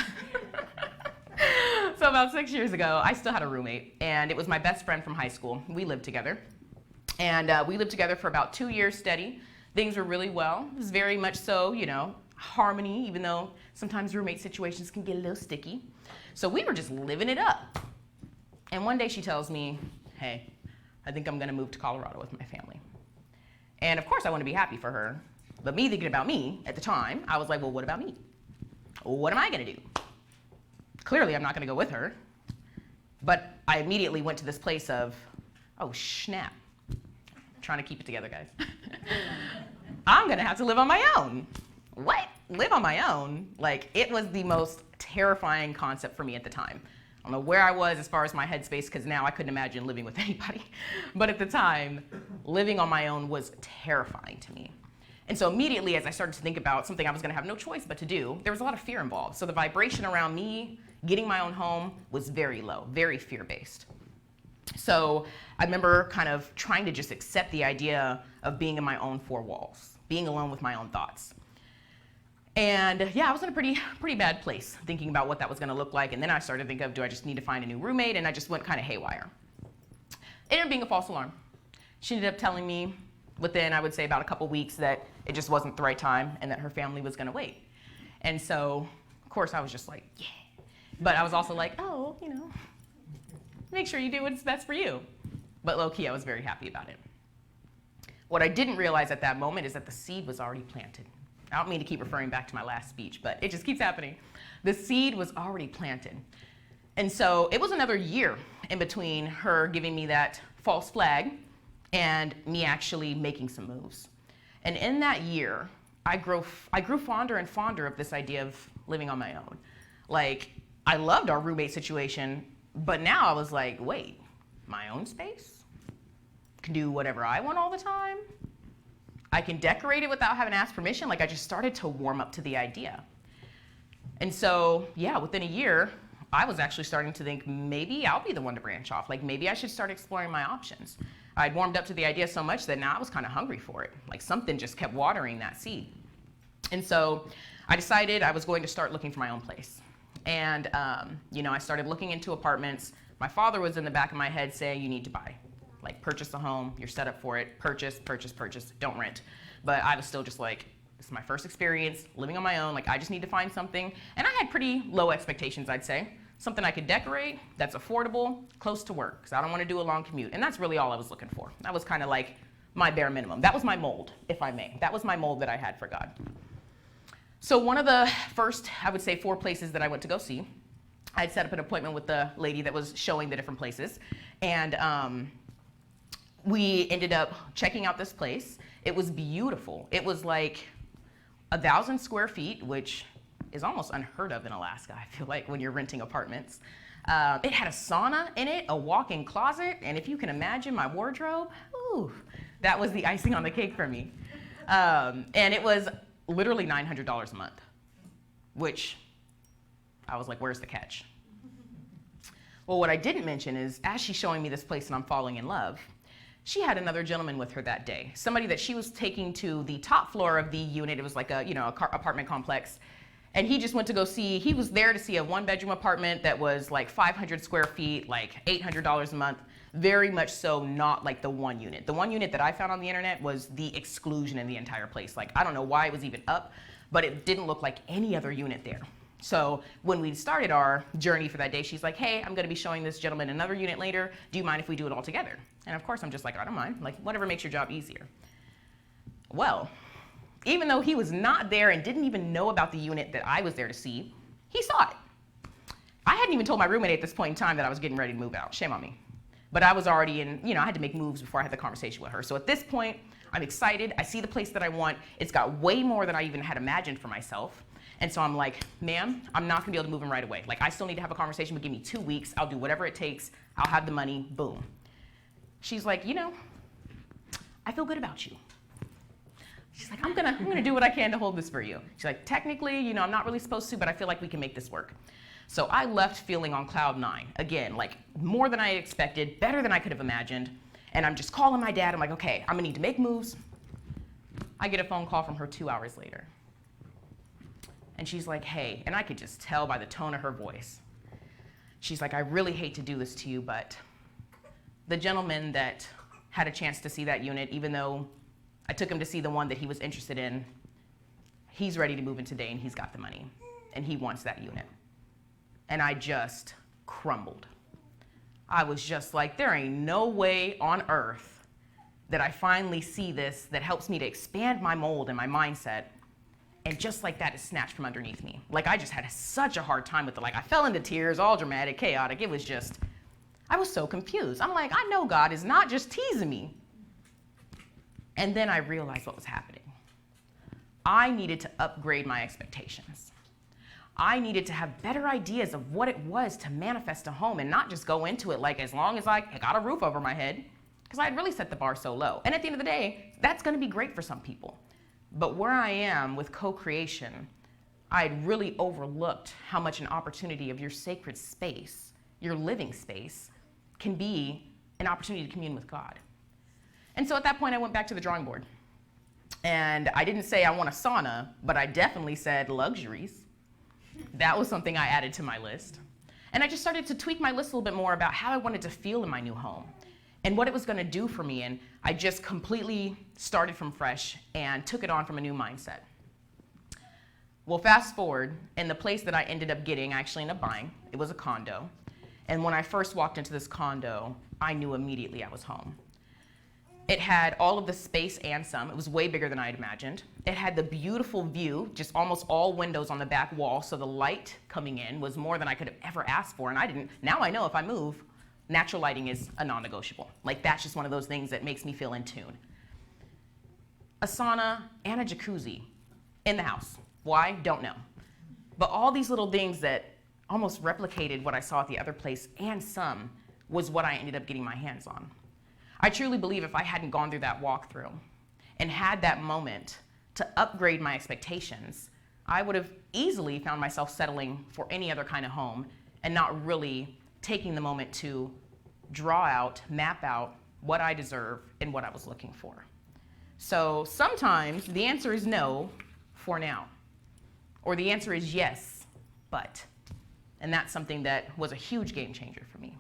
about 6 years ago, I still had a roommate, and it was my best friend from high school. We lived together, and we lived together for about 2 years steady. Things were really well. It was very much so, harmony, even though sometimes roommate situations can get a little sticky. So we were just living it up. And one day she tells me, hey, I think I'm gonna move to Colorado with my family. And of course I want to be happy for her, but me thinking about me at the time, I was like, well, what about me? What am I gonna do? Clearly I'm not gonna go with her. But I immediately went to this place of, oh snap. I'm trying to keep it together, guys. I'm gonna have to live on my own. What? Live on my own? Like, it was the most terrifying concept for me at the time. I don't know where I was as far as my headspace, because now I couldn't imagine living with anybody. But at the time, living on my own was terrifying to me. And so immediately, as I started to think about something I was going to have no choice but to do, there was a lot of fear involved. So the vibration around me getting my own home was very low, very fear-based. So I remember kind of trying to just accept the idea of being in my own four walls, being alone with my own thoughts. And yeah, I was in a pretty bad place thinking about what that was going to look like. And then I started to think of, do I just need to find a new roommate? And I just went kind of haywire. It ended up being a false alarm. She ended up telling me within, I would say, about a couple weeks that it just wasn't the right time and that her family was going to wait. And so, of course, I was just like, yeah. But I was also like, oh, make sure you do what's best for you. But low-key, I was very happy about it. What I didn't realize at that moment is that the seed was already planted. I don't mean to keep referring back to my last speech, but it just keeps happening. The seed was already planted. And so it was another year in between her giving me that false flag and me actually making some moves. And in that year, I grew fonder and fonder of this idea of living on my own. Like, I loved our roommate situation, but now I was like, wait, my own space? Can do whatever I want all the time? I can decorate it without having to ask permission. Like, I just started to warm up to the idea. And so, yeah, within a year, I was actually starting to think maybe I'll be the one to branch off. Like, maybe I should start exploring my options. I'd warmed up to the idea so much that now I was kind of hungry for it. Like, something just kept watering that seed. And so I decided I was going to start looking for my own place. And, I started looking into apartments. My father was in the back of my head saying, you need to buy. Like, purchase a home, you're set up for it, purchase, don't rent. But I was still just like, this is my first experience living on my own, like I just need to find something. And I had pretty low expectations, I'd say. Something I could decorate, that's affordable, close to work, because I don't want to do a long commute. And that's really all I was looking for. That was kind of like my bare minimum. That was my mold, if I may. That was my mold that I had for God. So one of the first, I would say, 4 places that I went to go see, I'd set up an appointment with the lady that was showing the different places. And we ended up checking out this place. It was beautiful. It was like 1,000 square feet, which is almost unheard of in Alaska, I feel like, when you're renting apartments. It had a sauna in it, a walk-in closet, and if you can imagine my wardrobe, ooh, that was the icing on the cake for me. And it was literally $900 a month, which I was like, where's the catch? Well, what I didn't mention is, as she's showing me this place and I'm falling in love, she had another gentleman with her that day, somebody that she was taking to the top floor of the unit. It was like a, apartment complex. And he just went to go see, he was there to see a 1-bedroom apartment that was like 500 square feet, like $800 a month. Very much so not like the one unit. The one unit that I found on the internet was the exclusion in the entire place. Like, I don't know why it was even up, but it didn't look like any other unit there. So when we started our journey for that day, she's like, hey, I'm gonna be showing this gentleman another unit later. Do you mind if we do it all together? And of course, I'm just like, I don't mind. Like, whatever makes your job easier. Well, even though he was not there and didn't even know about the unit that I was there to see, he saw it. I hadn't even told my roommate at this point in time that I was getting ready to move out. Shame on me. But I was already in, I had to make moves before I had the conversation with her. So at this point, I'm excited. I see the place that I want. It's got way more than I even had imagined for myself. And so I'm like, ma'am, I'm not gonna be able to move in right away. Like, I still need to have a conversation, but give me 2 weeks. I'll do whatever it takes. I'll have the money, boom. She's like, I feel good about you. She's like, I'm gonna do what I can to hold this for you. She's like, technically, I'm not really supposed to, but I feel like we can make this work. So I left feeling on cloud 9. Again, like more than I expected, better than I could have imagined. And I'm just calling my dad. I'm like, okay, I'm gonna need to make moves. I get a phone call from her 2 hours later. And she's like, hey, and I could just tell by the tone of her voice. She's like, I really hate to do this to you, but the gentleman that had a chance to see that unit, even though I took him to see the one that he was interested in, he's ready to move in today and he's got the money and he wants that unit. And I just crumbled. I was just like, there ain't no way on earth that I finally see this that helps me to expand my mold and my mindset. And just like that, it's snatched from underneath me. Like, I just had such a hard time with it. Like, I fell into tears, all dramatic, chaotic. It was just, I was so confused. I'm like, I know God is not just teasing me. And then I realized what was happening. I needed to upgrade my expectations. I needed to have better ideas of what it was to manifest a home and not just go into it like, as long as I got a roof over my head, because I had really set the bar so low. And at the end of the day, that's gonna be great for some people. But where I am with co-creation, I had really overlooked how much an opportunity of your sacred space, your living space, can be an opportunity to commune with God. And so at that point, I went back to the drawing board. And I didn't say I want a sauna, but I definitely said luxuries. That was something I added to my list. And I just started to tweak my list a little bit more about how I wanted to feel in my new home and what it was gonna do for me. And I just completely started from fresh and took it on from a new mindset. Well, fast forward, and the place that I ended up getting, I actually ended up buying, it was a condo. And when I first walked into this condo, I knew immediately I was home. It had all of the space and some. It was way bigger than I had imagined. It had the beautiful view, just almost all windows on the back wall, so the light coming in was more than I could have ever asked for. And now I know if I move, natural lighting is a non-negotiable. Like, that's just one of those things that makes me feel in tune. A sauna and a jacuzzi in the house. Why? Don't know. But all these little things that almost replicated what I saw at the other place and some was what I ended up getting my hands on. I truly believe if I hadn't gone through that walkthrough and had that moment to upgrade my expectations, I would have easily found myself settling for any other kind of home and not really taking the moment to draw out, map out what I deserve and what I was looking for. So sometimes the answer is no for now, or the answer is yes, but. And that's something that was a huge game changer for me.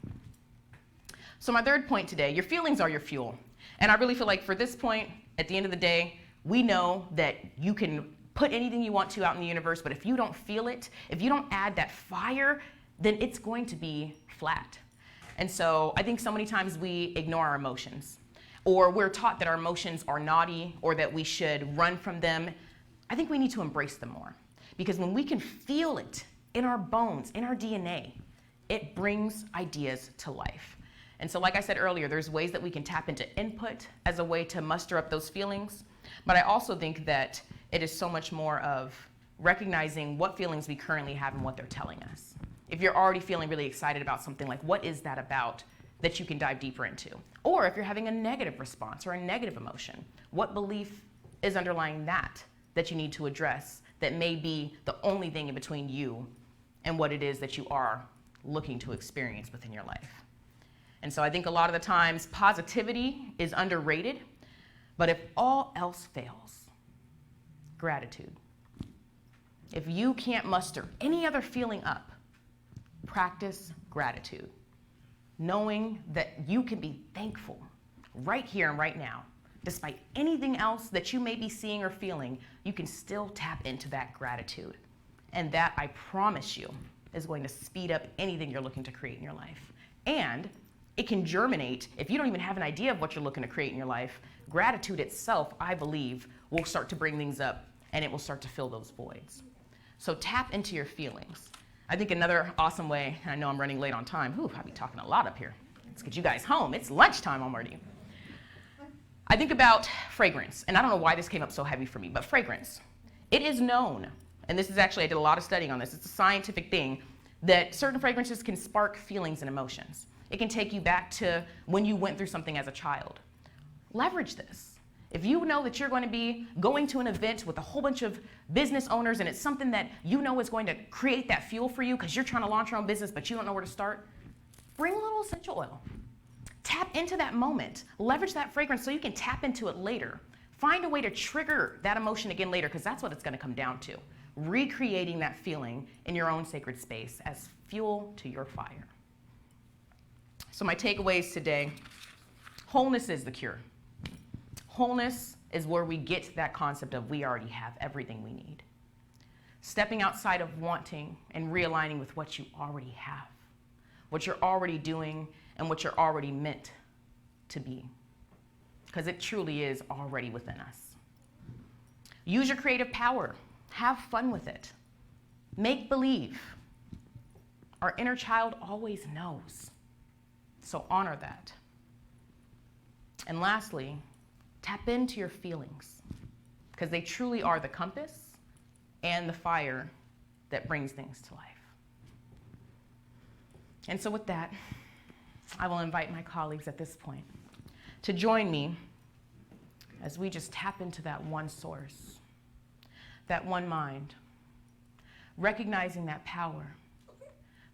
So my third point today, your feelings are your fuel. And I really feel like for this point, at the end of the day, we know that you can put anything you want to out in the universe, but if you don't feel it, if you don't add that fire, then it's going to be flat. And so I think so many times we ignore our emotions, or we're taught that our emotions are naughty or that we should run from them. I think we need to embrace them more, because when we can feel it in our bones, in our DNA, it brings ideas to life. And so like I said earlier, there's ways that we can tap into input as a way to muster up those feelings. But I also think that it is so much more of recognizing what feelings we currently have and what they're telling us. If you're already feeling really excited about something, like what is that about that you can dive deeper into? Or if you're having a negative response or a negative emotion, what belief is underlying that you need to address that may be the only thing in between you and what it is that you are looking to experience within your life. And so I think a lot of the times positivity is underrated, but if all else fails, gratitude. If you can't muster any other feeling up, practice gratitude. Knowing that you can be thankful right here and right now. Despite anything else that you may be seeing or feeling, you can still tap into that gratitude. And that, I promise you, is going to speed up anything you're looking to create in your life. And it can germinate, if you don't even have an idea of what you're looking to create in your life, gratitude itself, I believe, will start to bring things up and it will start to fill those voids. So tap into your feelings. I think another awesome way, and I know I'm running late on time. I'll be talking a lot up here. Let's get you guys home. It's lunchtime already. I think about fragrance, and I don't know why this came up so heavy for me, but fragrance. It is known, and this is actually, I did a lot of studying on this, it's a scientific thing, that certain fragrances can spark feelings and emotions. It can take you back to when you went through something as a child. Leverage this. If you know that you're going to be going to an event with a whole bunch of business owners and it's something that you know is going to create that fuel for you because you're trying to launch your own business but you don't know where to start, bring a little essential oil. Tap into that moment. Leverage that fragrance so you can tap into it later. Find a way to trigger that emotion again later, because that's what it's going to come down to. Recreating that feeling in your own sacred space as fuel to your fire. So my takeaways today, wholeness is the cure. Wholeness is where we get that concept of we already have everything we need. Stepping outside of wanting and realigning with what you already have, what you're already doing, and what you're already meant to be, because it truly is already within us. Use your creative power. Have fun with it. Make believe. Our inner child always knows, so honor that. And lastly, tap into your feelings, because they truly are the compass and the fire that brings things to life. And so with that, I will invite my colleagues at this point to join me as we just tap into that one source, that one mind, recognizing that power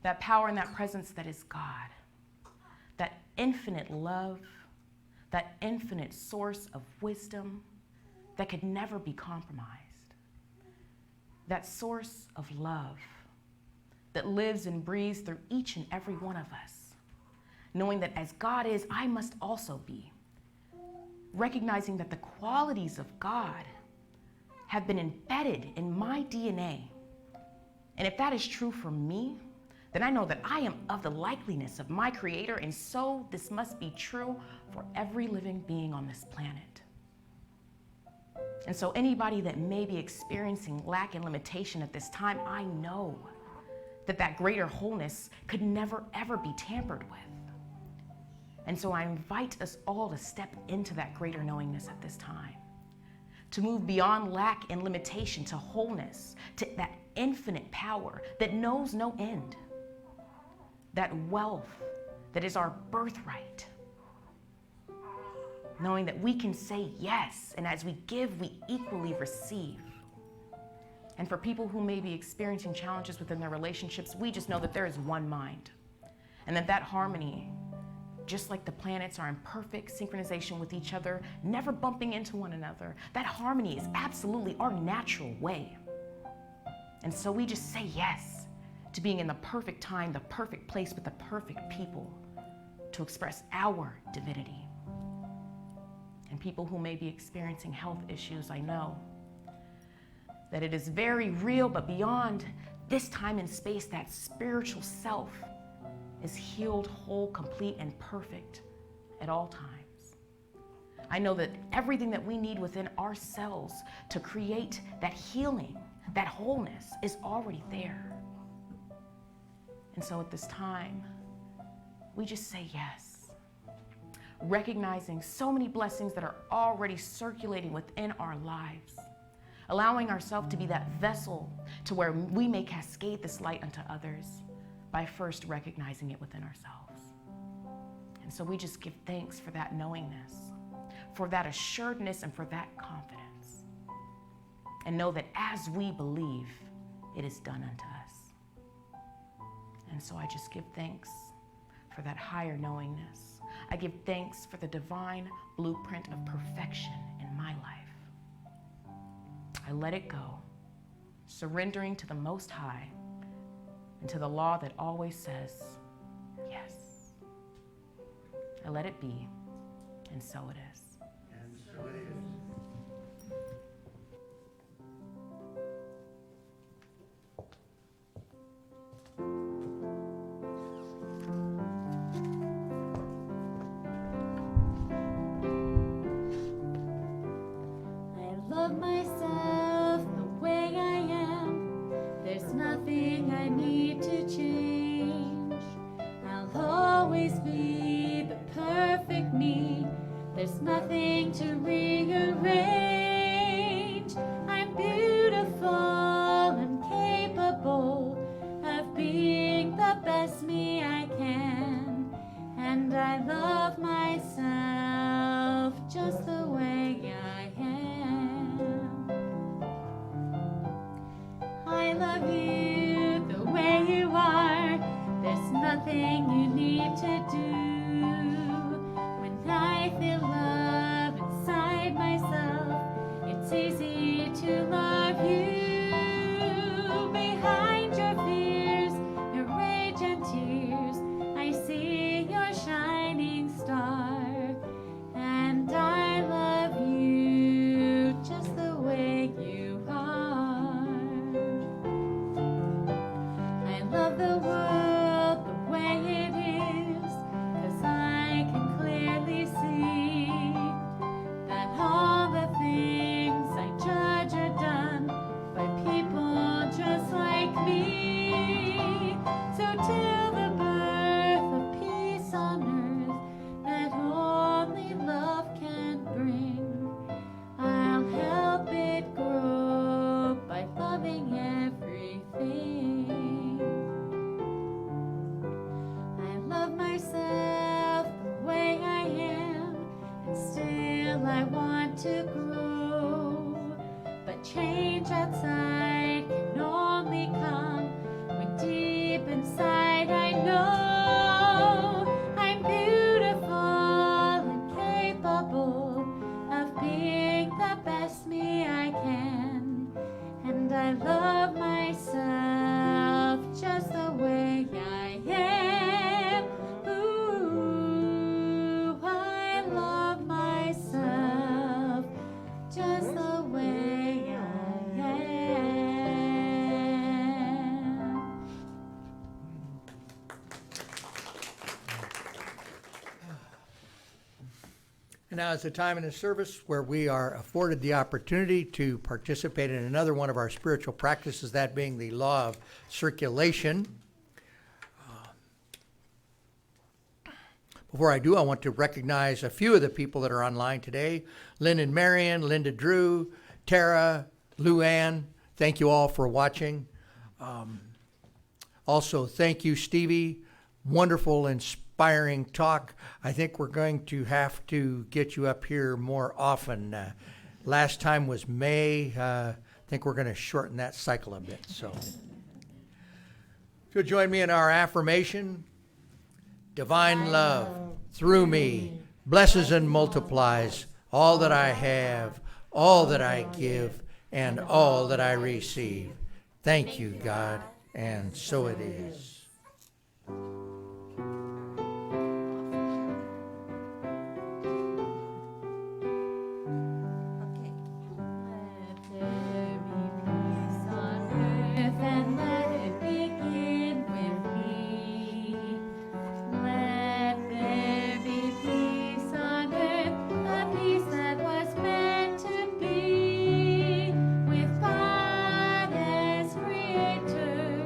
and that presence that is God, that infinite love, that infinite source of wisdom that could never be compromised, that source of love that lives and breathes through each and every one of us. Knowing that as God is, I must also be. Recognizing that the qualities of God have been embedded in my DNA. And if that is true for me, then I know that I am of the likeliness of my Creator, and so this must be true for every living being on this planet. And so anybody that may be experiencing lack and limitation at this time, I know that that greater wholeness could never, ever be tampered with. And so I invite us all to step into that greater knowingness at this time, to move beyond lack and limitation to wholeness, to that infinite power that knows no end, that wealth that is our birthright, knowing that we can say yes, and as we give, we equally receive. And for people who may be experiencing challenges within their relationships, we just know that there is one mind, and that harmony, just like the planets are in perfect synchronization with each other, never bumping into one another, that harmony is absolutely our natural way. And so we just say yes to being in the perfect time, the perfect place with the perfect people to express our divinity. And people who may be experiencing health issues, I know that it is very real, but beyond this time and space, that spiritual self is healed, whole, complete, and perfect at all times. I know that everything that we need within ourselves to create that healing, that wholeness, is already there. And so at this time, we just say yes, recognizing so many blessings that are already circulating within our lives, allowing ourselves to be that vessel to where we may cascade this light unto others by first recognizing it within ourselves. And so we just give thanks for that knowingness, for that assuredness, and for that confidence. and know that as we believe, it is done unto us. And so I just give thanks for that higher knowingness. I give thanks for the divine blueprint of perfection in my life. I let it go, surrendering to the Most High and to the law that always says, yes. I let it be, and so it is. And so it is. I love myself the way I am. There's nothing I need to change. I'll always be the perfect me. There's nothing to rearrange. I'm beautiful and capable of being the best me I can. And I love myself just the way I am. I love you the way you are. There's nothing you need to do. When I feel love inside myself, it's easy to love you. Behind your fears, your rage and tears, I see your shining star. And I love you just the way you are. I love the world the way it is, 'cause I can clearly see that all the things I judge are done by people just like me. So till the birth of peace on earth that only love can bring, I'll help it grow by loving everything. I love myself the way I am, and still I want to grow. But change outside can only come when deep inside I know I'm beautiful and capable of being the best me I can. And I love myself just the way I am. Ooh, I love myself just the way I am. And now is the time in the service where we are afforded the opportunity to participate in another one of our spiritual practices, that being the law of circulation. Before I do, I want to recognize a few of the people that are online today. Lynn and Marion, Linda Drew, Tara, Luann, thank you all for watching. Also, thank you, Stevie. Wonderful, inspiring talk. I think we're going to have to get you up here more often. Last time was May. I think we're going to shorten that cycle a bit. So, if you'll join me in our affirmation. Divine love through me blesses and multiplies all that I have, all that I give, and all that I receive. Thank you, God, and so it is. Let there be peace on earth, and let it begin with me. Let there be peace on earth, a peace that was meant to be, with God as creator,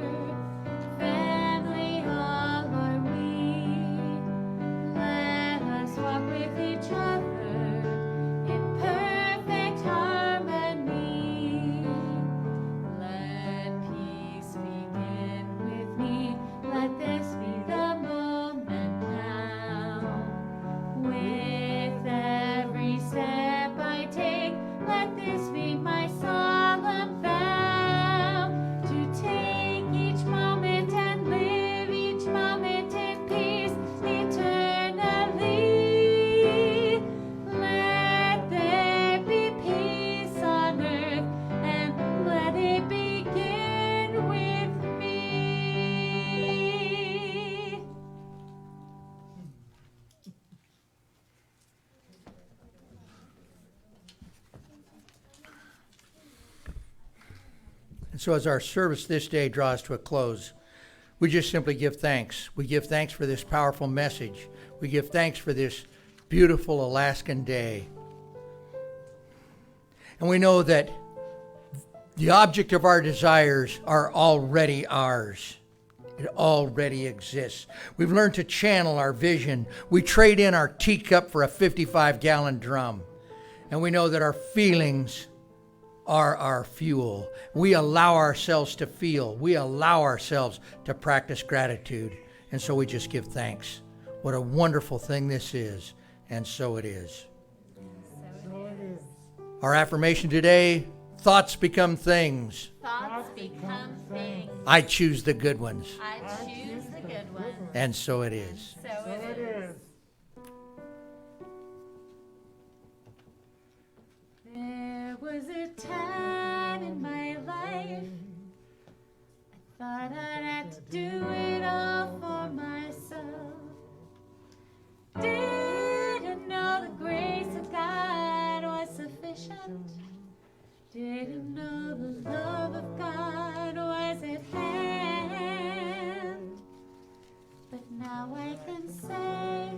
And so as our service this day draws to a close, we just simply give thanks. We give thanks for this powerful message. We give thanks for this beautiful Alaskan day. And we know that the object of our desires are already ours. It already exists. We've learned to channel our vision. We trade in our teacup for a 55-gallon drum. And we know that our feelings are our fuel. We allow ourselves to feel. We allow ourselves to practice gratitude. And so we just give thanks. What a wonderful thing this is. And so it is. Our affirmation today, thoughts become things. Thoughts become things. I choose the good ones. I choose the good ones. And so it is. So it is. There was a time in my life I thought I'd have to do it all for myself. Didn't know the grace of God was sufficient. Didn't know the love of God was at hand. But now I can say,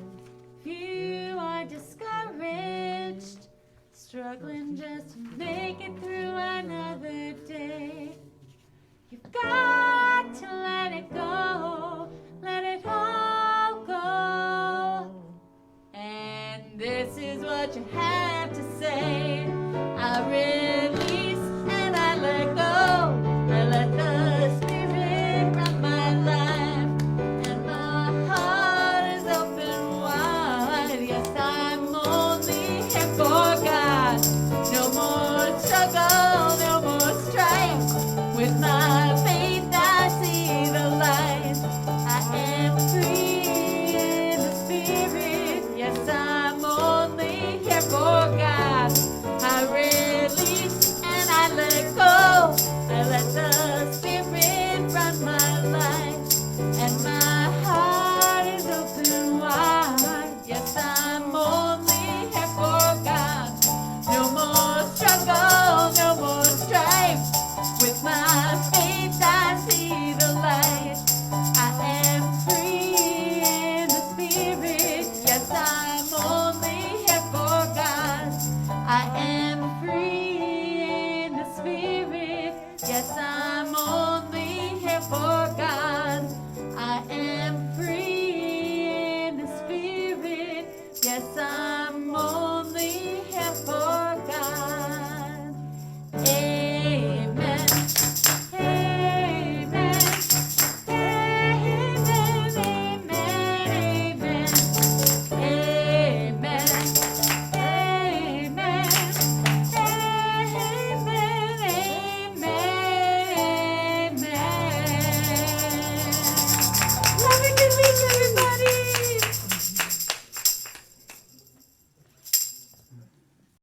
if you are discouraged, struggling just to make it through another day, you've got to let it go, let it all go. And this is what you have.